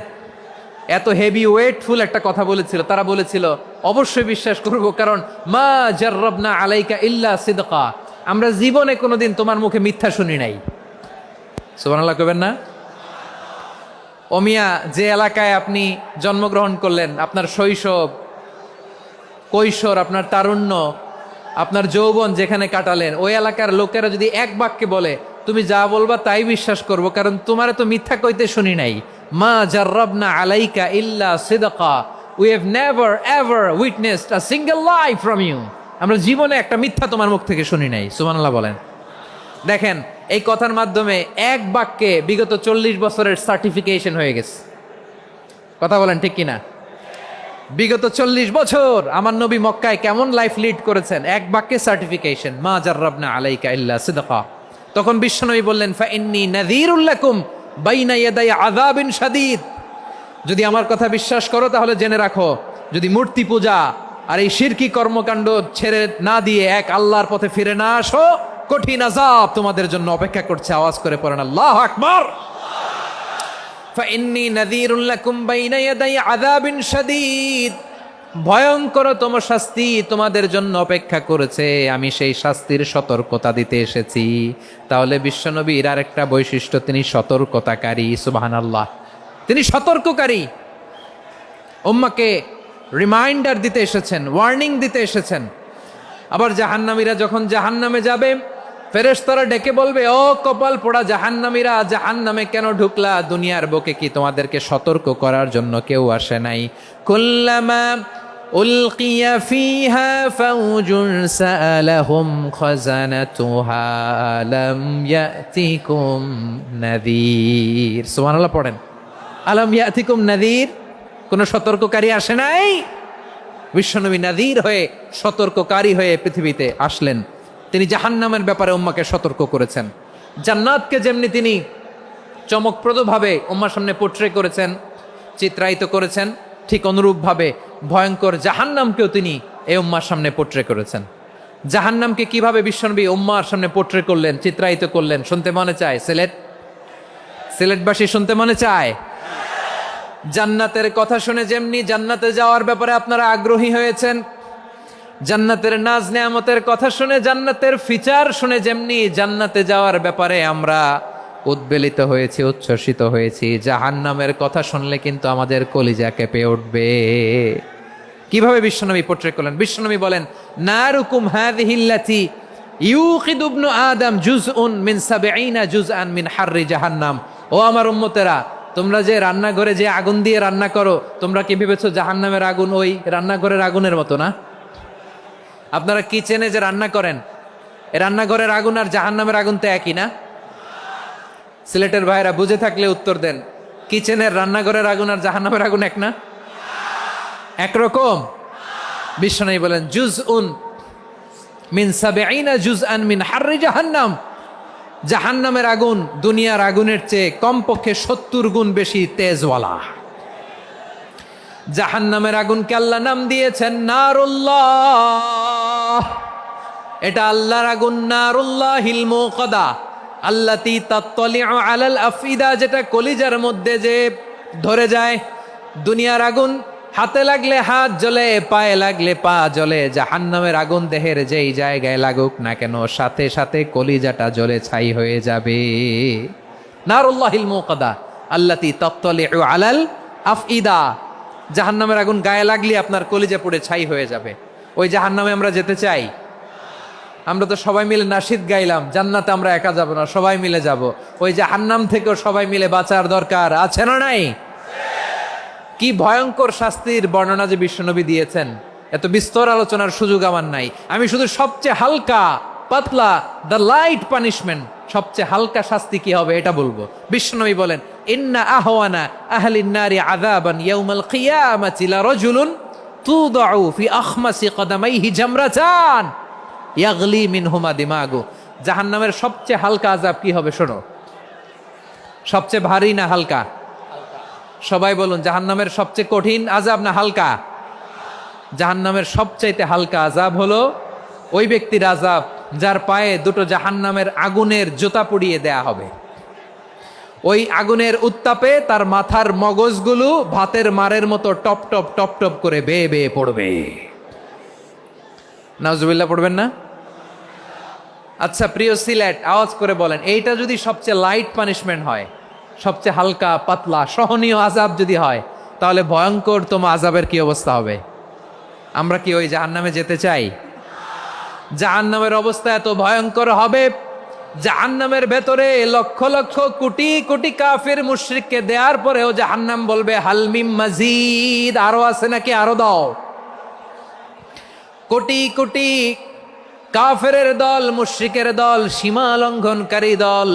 এত হেভি ওয়েটফুল একটা কথা বলেছিল। তারা বলেছিল, অবশ্যই বিশ্বাস করব, কারণ মা জাররাবনা আলাইকা ইল্লা সিদকা, আমরা জীবনে কোনোদিন তোমার মুখে মিথ্যা শুনি নাই। সুবহানাল্লাহ কইবেন না? ও মিয়া, যে এলাকায় আপনি জন্মগ্রহণ করলেন, আপনার শৈশব, কৈশোর, আপনার তারুণ্য, আপনার যৌবন যেখানে কাটালেন, ওই এলাকার লোকেরা যদি এক বাক্যে বলে, তুমি যা বলবা তাই বিশ্বাস করব, কারণ তোমারে তো মিথ্যা কইতে শুনি নাই। মা জাররাবনা আলাইকা ইল্লা সিদকা, we have never ever witnessed a single lie from you. আমরা জীবনে একটা মিথ্যা তোমার মুখ থেকে শুনি নাই, সুবহানাল্লাহ বলেন। দেখেন এই কথার মাধ্যমে এক বাক্যে বিগত 40 বছরের সার্টিফিকেশন হয়ে গেছে। কথা বলেন ঠিক কিনা? বিগত 40 বছর আমার নবী মক্কায় কেমন লাইফ লিড করেছেন, এক বাক্যে সার্টিফিকেশন, মা জাররাবনা আলাইকা ইল্লা সিদকা। তখন বিশ্বনবী বললেন, ফা ইন্নী নাযীরুল লাকুম বাইনা ইয়াদাই আযাবিন শাদীদ। যদি আমার কথা বিশ্বাস করো তাহলে জেনে রাখো, যদি মূর্তি পূজা আর এই শিরকি কর্মকাণ্ড ছেড়ে না দিয়ে এক আল্লাহর পথে ফিরে না আসো, কঠিন আযাব তোমাদের জন্য অপেক্ষা করছে। আওয়াজ করে পড়েন আল্লাহু আকবার। ফাইন্নী নাযীরুল লাকুম বাইনা ইয়াদাই আযাবিন শাদীদ। ভয়ঙ্করতম শাস্তি তোমাদের জন্য অপেক্ষা করেছে, আমি সেই শাস্তির সতর্কতা দিতে এসেছি। তাহলে বিশ্বনবীর আরেকটা বৈশিষ্ট্য, তিনি সতর্কতাকারী। সুবহানাল্লাহ, তিনি সতর্ককারী। উম্মাকে রিমাইন্ডার দিতে এসেছেন, ওয়ার্নিং দিতে এসেছেন। আবার জাহান্নামীরা যখন জাহান্নামে যাবে, ফেরেশতারা ডেকে বলবে, ও কপাল পোড়া জাহান্নামীরা, জাহান্নামে কেন ঢুকলা? দুনিয়ার বুকে কি তোমাদেরকে সতর্ক করার জন্য কেউ আসে নাই? কুল্লামা উলকিয়া ফিহা ফাউজুন সাআলাহুম খাজানাতুহা আলাম ইয়াতিকুম নাযীর। সুবহানাল্লাহ পড়েন, আলাম ইয়াতিকুম নাযীর। কোন সতর্ককারী আসে নাই? বিশ্বনবী নাযীর হয়ে, সতর্ককারী হয়ে পৃথিবীতে আসলেন। তিনি জাহান্নামের ব্যাপারে উম্মাকে সতর্ক করেছেন। জান্নাতকে যেমনি তিনি চমকপ্রদভাবে উম্মার সামনে পোট্রে করেছেন, চিত্রায়িত করেছেন, ঠিক অনুরূপভাবে ভয়ঙ্কর জাহান্নামকেও তিনি এই উম্মার সামনে পোট্রে করেছেন। জাহান্নামকে কিভাবে বিশ্বনবী উম্মার সামনে পোট্রে করলেন, চিত্রায়িত করলেন, শুনতে মনে চায়? সিলেটবাসী শুনতে মনে চায়? জান্নাতের কথা শুনে যেমনি জান্নাতে যাওয়ার ব্যাপারে আপনারা আগ্রহী হয়েছেন, জান্নাতের নাজ নেয়ামতের কথা শুনে, জান্নাতের ফিচার শুনে যেমনি জান্নাতে যাওয়ার ব্যাপারে আমরা উদ্বেলিত হয়েছি, উচ্ছ্বসিত হয়েছি, জাহান্নামের কথা শুনলে কিন্তু আমাদের কলিজা কেঁপে উঠবে। কিভাবে বিশ্বনবী পোট্রে করলেন? বিশ্বনবী বলেন, নারুকুম হাযিহিল্লাতী ইউকিদু ইবনু আদম জুজউন মিন ৭০ জুজআন মিন হাররি জাহান্নাম। ও আমার উম্মতেরা, তোমরা যে রান্নাঘরে যে আগুন দিয়ে রান্না করো, তোমরা কি ভেবেছো জাহান্নামের আগুন ওই রান্নাঘরের আগুনের মতো না? আপনারা কিচেনে যে রান্না করেন, এই রান্নাঘরের আগুন আর জাহান্নামের আগুন তো একই না? সিলেটের ভাইরা বুঝে থাকলে উত্তর দেন, কিচেনের রান্নাঘরের আগুন আর জাহান্নামের আগুন এক না? একরকম? বিশ্বনবী বলেন, জুজউন মিন ৭০ জুজআন মিন হাররি জাহান্নাম। জাহান্নামের আগুন দুনিয়ার আগুনের চেয়ে কমপক্ষে ৭০ গুণ বেশি তেজওয়ালা। জাহান্নামের আগুনকে আল্লাহ নাম দিয়েছেন নারুল্লাহ। এটা আল্লাহর আগুন, নারুল্লাহিল মুকাদা আল্লাতী তাত্তালিউ আলাল আফইদা, যেটা কলিজার মধ্যে যে ধরে যায়। দুনিয়ার আগুন হাতে লাগলে হাত জ্বলে, পায়ে লাগলে পা জ্বলে। জাহান্নামের আগুন দেহের যেই জায়গায় লাগুক না কেন, সাথে সাথে কলিজাটা জ্বলে ছাই হয়ে যাবে। নারুল্লাহিল মুকাদা আল্লাতী তাত্তালিউ আলাল আফইদা। জাহান্নামের আগুন গায়ে লাগলে আপনার কলিজা পুড়ে ছাই হয়ে যাবে। ওই জাহান্নামে আমরা যেতে চাই? আমরা তো সবাই মিলে নাশিদ গাইলাম, জান্নাতে আমরা একা যাব না, সবাই মিলে যাব। ওই জাহান্নাম থেকেও সবাই মিলে বাঁচার দরকার আছে না নাই? কি ভয়ঙ্কর শাস্তির বর্ণনা যে বিশ্বনবী দিয়েছেন, এত বিস্তর আলোচনার সুযোগ আমার নাই। আমি শুধু সবচেয়ে হালকা পাতলা, দ্য লাইট পানিশমেন্ট, সবচেয়ে হালকা শাস্তি কি হবে এটা বলবো। বিশ্বনবী বলেন, ইন্না আহওয়ানা আহলিন নারি আযাবান ইয়াউমাল কিয়ামাতি লারাজুলুন তুদাউ ফি আখমাসি কদামাইহি জামরাতান ইয়াগলি মিনহুমা দিমাগু। জাহান্নামের সবচেয়ে হালকা আযাব কি হবে শোনো। সবচেয়ে ভারী না হালকা? সবাই বলুন, জাহান্নামের সবচেয়ে কঠিন আযাব না হালকা? জাহান্নামের সবচাইতে হালকা আযাব হলো ওই ব্যক্তির আযাব যার পায়ে দুটো জাহান্নামের আগুনের জুতা পুড়িয়ে দেয়া হবে। ওই আগুনের উত্তাপে তার মাথার মগজগুলো ভাতের মারের মতো টপ টপ টপ টপ করে বেয়ে বেয়ে পড়বে। নাউজুবিল্লাহ পড়বেন না? আচ্ছা প্রিয় সিলেট, আওয়াজ করে বলেন, এইটা যদি সবচেয়ে লাইট পানিশমেন্ট হয়, সবচেয়ে হালকা পাতলা সহনীয় আযাব যদি হয়, তাহলে ভয়ঙ্করতম আযাবের কি অবস্থা হবে? আমরা কি ওই জাহান্নামে যেতে চাই? জাহান্নামের অবস্থা এত ভয়ঙ্কর হবে, জাহান্নামের ভেতরে লক্ষ লক্ষ কোটি কোটি কাফির মুশরিককে দেওয়ার পরেও জাহান্নাম বলবে হাল মিম মাজিদ, আরো আছে নাকি, আরো দাও। কোটি কোটি কাফেরের দল, মুশরিকের দল, সীমা লঙ্ঘনকারী দল,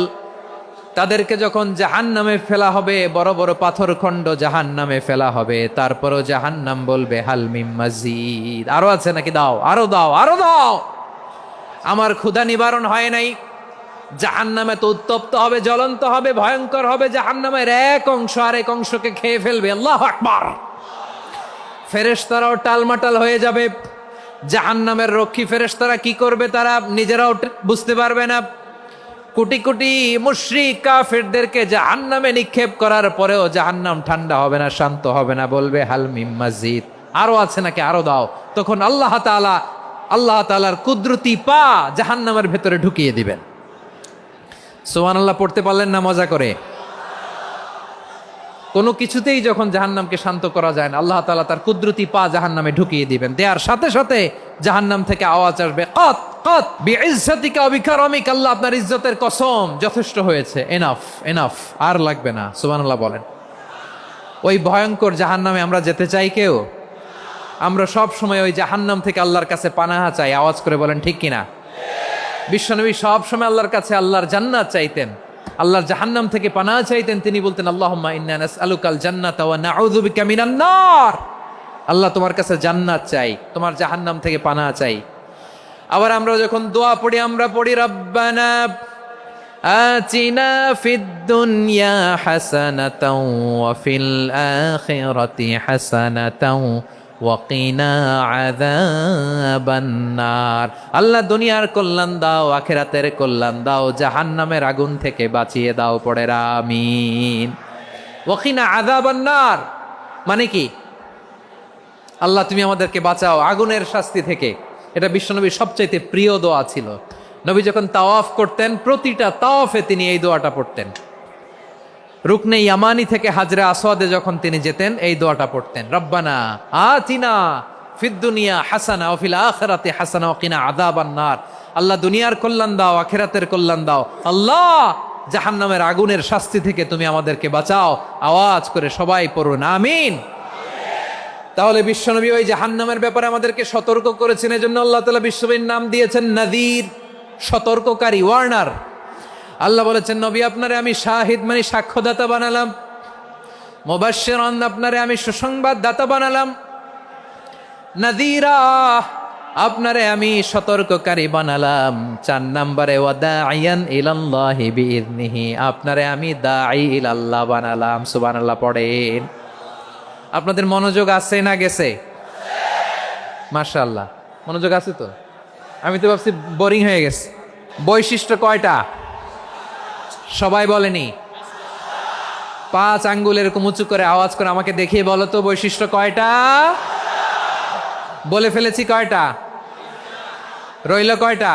তাদেরকে যখন জাহান্নামে ফেলা হবে, বড় বড় পাথরখণ্ড জাহান্নামে ফেলা হবে, তারপরও জাহান্নাম বলবে হাল মিম মাজিদ, আরো আছে নাকি, দাও, আরো দাও, আরো দাও। আমার ক্ষুধা নিবারণ হয় নাই। জাহান্নামে তো উত্তপ্ত হবে, জ্বলন্ত হবে, ভয়ঙ্কর হবে। জাহান্নামের এক অংশ আরেক অংশকে খেয়ে ফেলবে। আল্লাহু আকবার। ফেরেশতারাও টালমাটাল হয়ে যাবে। জাহান্নামের রক্ষী ফেরেশতারা কি করবে তারা নিজেরাও বুঝতে পারবে না। কোটি কোটি মুশরিক কাফেরদেরকে জাহান্নামে নিক্ষেপ করার পরেও জাহান্নাম ঠান্ডা হবে না, শান্ত হবে না, বলবে হাল মিম মাজিদ, আরো আছে নাকি, আরো দাও। তখন আল্লাহ তাআলার কুদরতি পা জাহান্নামের ভেতরে ঢুকিয়ে দিবেন। সুবহানাল্লাহ পড়তে পারলেন না মজা করে? কোনো কিছুতেই যখন জাহান্নামকে শান্ত করা যায় না, আল্লাহ তাআলা তার কুদরতি পা জাহান্নামে ঢুকিয়ে দিবেন। দেওয়ার সাথে সাথে জাহান্নাম থেকে আওয়াজ আসবে, কত কত বিইজ্জাতিকা ওয়া বিকারামিকা, আল্লাহ আপনার ইজ্জতের কসম, যথেষ্ট হয়েছে, এনাফ এনাফ, আর লাগবে না। সুবহানাল্লাহ বলেন। ওই ভয়ঙ্কর জাহান্নামে আমরা যেতে চাই কেউ? আমরা সব সময় ওই জাহান্নাম থেকে আল্লাহর কাছে পানাহা চাই। আওয়াজ করে বলেন ঠিক কিনা? বিশ্বনবী সব সময় আল্লাহর কাছে আল্লাহর জান্নাত চাইতেন, আল্লাহর জাহান্নাম থেকে পানাহা চাইতেন। তিনি বলতেন আল্লাহুম্মা ইন্না নাসআলুকাল জান্নাতা ওয়া নাউযু বিকা মিনান নার। আল্লাহ তোমার কাছে জান্নাত চাই, তোমার জাহান্নাম থেকে পানাহা চাই। আবার আমরা যখন দোয়া পড়ি, আমরা পড়ি রব্বানা আতিনা ফিদ দুনিয়া হাসানাতাও ওয়া ফিল আখিরাতি হাসানাতাও ওয়া কিনা আযাবান নার। আল্লাহ দুনিয়ার কল্যাণ দাও, আখিরাতের কল্যাণ দাও, জাহান্নামের আগুন থেকে বাঁচিয়ে দাও। পড়ে আমিন। ওয়া কিনা আযাবান নার মানে কি? আল্লাহ তুমি আমাদেরকে বাঁচাও আগুনের শাস্তি থেকে। এটা বিশ্বনবীর সবচাইতে প্রিয় দোয়া ছিল। নবী যখন তাওয়াফ করতেন, প্রতিটা তাওয়াফে তিনি এই দোয়াটা পড়তেন। রুকনে ইয়ামানি থেকে হাজরে আসওয়াদে যখন তিনি যেতেন, এই দোয়াটা পড়তেন, রব্বানা আতিনা ফিদ দুনিয়া হাসানা ওয়া ফিল আখিরাতি হাসানা ওয়া কিনা আযাবান নার। আল্লাহ দুনিয়ার কল্যাণ দাও, আখিরাতের কল্যাণ দাও। আল্লাহ জাহান্নামের আগুনের শাস্তি থেকে তুমি আমাদেরকে বাঁচাও। আওয়াজ করে সবাই পড়ুন আমিন। তাহলে বিশ্বনবী ওই জাহান্নামের ব্যাপারে আমাদেরকে সতর্ক করেছেন। এজন্য আল্লাহ তাআলা বিশ্বনবীর নাম দিয়েছেন নাযীর, সতর্ককারী, ওয়ার্নার। আল্লাহ বলেছেন নবী আপনারে আমি শাহিদ মানে সাক্ষ্যদাতা বানালাম, মুবাশশিরান আপনারে আমি সুসংবাদ দাতা বানালাম, নাযীরা আপনারে আমি সতর্ককারী বানালাম। 4 নম্বরে ওয়া দাঈয়ান ইলাল্লাহি বিইذনিহি, আপনারে আমি দাঈ ইলাল্লাহ বানালাম। সুবহানাল্লাহ পড়েন। আপনাদের মনোযোগ আছে না গেছে? মাশাআল্লাহ মনোযোগ আছে তো। আমি তো ভাবছি বোরিং হয়ে গেছে। বৈশিষ্ট্য কয়টা সবাই বলেনি? 5 আঙ্গুল এরকম উঁচু করে আওয়াজ করে আমাকে দেখিয়ে বলো তো বৈশিষ্ট্য কয়টা? বলে ফেলেছি কয়টা? রইল কয়টা?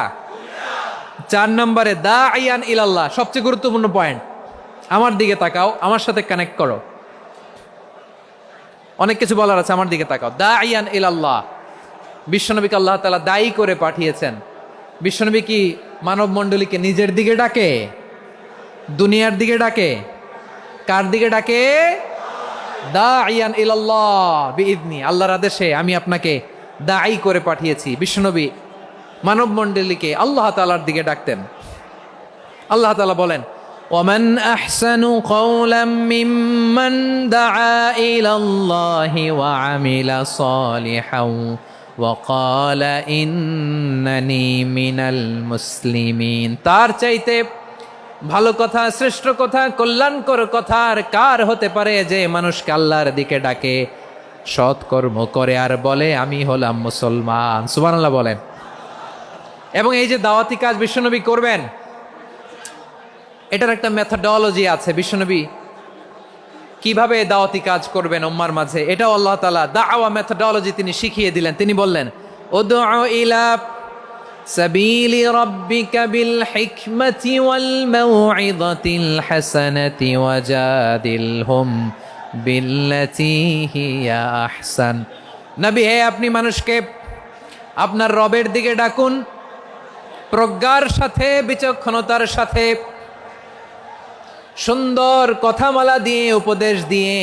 4 নম্বরে দাঈয়ান ইলাল্লাহ, সবচেয়ে গুরুত্বপূর্ণ পয়েন্ট। আমার দিকে তাকাও, আমার সাথে কানেক্ট করো। অনেক কিছু বলার আছে, আমার দিকে তাকাও। দাঈয়ান ইলাল্লাহ, বিশ্বনবীকে আল্লাহ তাআলা দায়ী করে পাঠিয়েছেন। বিশ্বনবী কি মানব মণ্ডলীকে নিজের দিকে ডাকে? দুনিয়ার দিকে ডাকে? কার দিকে ডাকে? দাঈয়ান ইলাল্লাহ বিইذনি, আল্লাহর আদেশে আমি আপনাকে দায়ী করে পাঠিয়েছি। বিশ্বনবী মানব মণ্ডলীকে আল্লাহ তাআলার দিকে ডাকতেন। আল্লাহ তাআলা বলেন ومن أحسن قولا ممن دعا إلى الله وعمل صالحا وقال إنني من المسلمين। তার চাইতে ভালো কথা, শ্রেষ্ঠ কথা, কল্যাণকর কথা আর কার হতে পারে যে মানুষকে আল্লাহর দিকে ডাকে, সৎকর্ম করে আর বলে আমি হলাম মুসলমান। সুবহানাল্লাহ বলেন। এবং এই যে দাওয়াতি কাজ বিশ্বনবী করবেন, এটার একটা মেথডোলজি আছে। বিশ্বনবী কিভাবে দাওয়াতি কাজ করবেন উম্মার মাঝে, এটাও আল্লাহ তাআলা দাওয়া মেথডোলজি তিনি শিখিয়ে দিলেন। তিনি বললেন উদউ ইলা সাবিলি রাব্বিকা বিল হিকমাতি ওয়াল মাউইযাতিল হাসানাতি ওয়াজাদিলহুম বিল্লাতী হিয়া আহসান। নবী হে, আপনি মানুষকে আপনার রবের দিকে ডাকুন প্রজ্ঞার সাথে, বিচক্ষণতার সাথে, সুন্দর কথামালা দিয়ে, উপদেশ দিয়ে,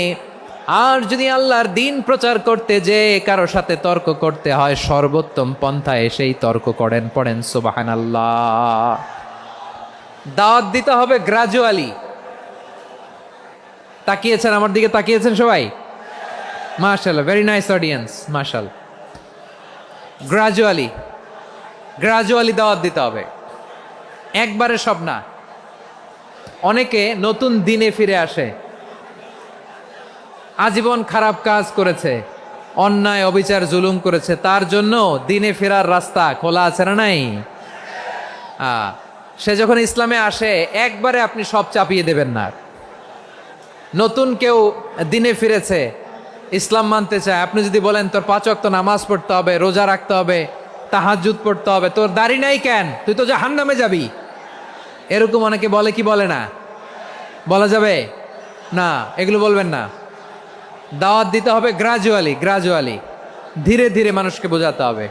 আর যদি আল্লাহর দিন প্রচার করতে যে কারো সাথে তর্ক করতে হয়, সর্বোত্তম পন্থায় সেই তর্ক করেন। পড়েন সুবহানাল্লাহ। দাওয়াত দিতে হবে গ্রাজুয়ালি। তাকিয়েছেন আমার দিকে, তাকিয়েছেন সবাই? মাশাআল্লাহ, ভেরি নাইস অডিয়েন্স, মাশাআল্লাহ। গ্রাজুয়ালি গ্রাজুয়ালি দাওয়াত দিতে হবে, একবারে সব না। অনেকে নতুন দিনে ফিরে আসে, আজীবন খারাপ কাজ করেছে, অন্যায় অবিচার জুলুম করেছে, তার জন্য দিনে ফেরার রাস্তা খোলা আছে না নাই? সে যখন ইসলামে আসে একবারে আপনি সব চাপিয়ে দেবেন না। নতুন কেউ দিনে ফিরেছে, ইসলাম মানতে চায়, আপনি যদি বলেন তোর 5 ওয়াক্ত নামাজ পড়তে হবে, রোজা রাখতে হবে, তাহাজ্জুদ পড়তে হবে, তোর দাড়ি নাই কেন, তুই তো জাহান্নামে যাবি, এরকম অনেকে বলে কি বলে না? বলা যাবে না, এগুলো বলবেন না। দাওয়াত দিতে হবে গ্রাজুয়ালি, ধীরে ধীরে মানুষকে বোঝাতে হবে।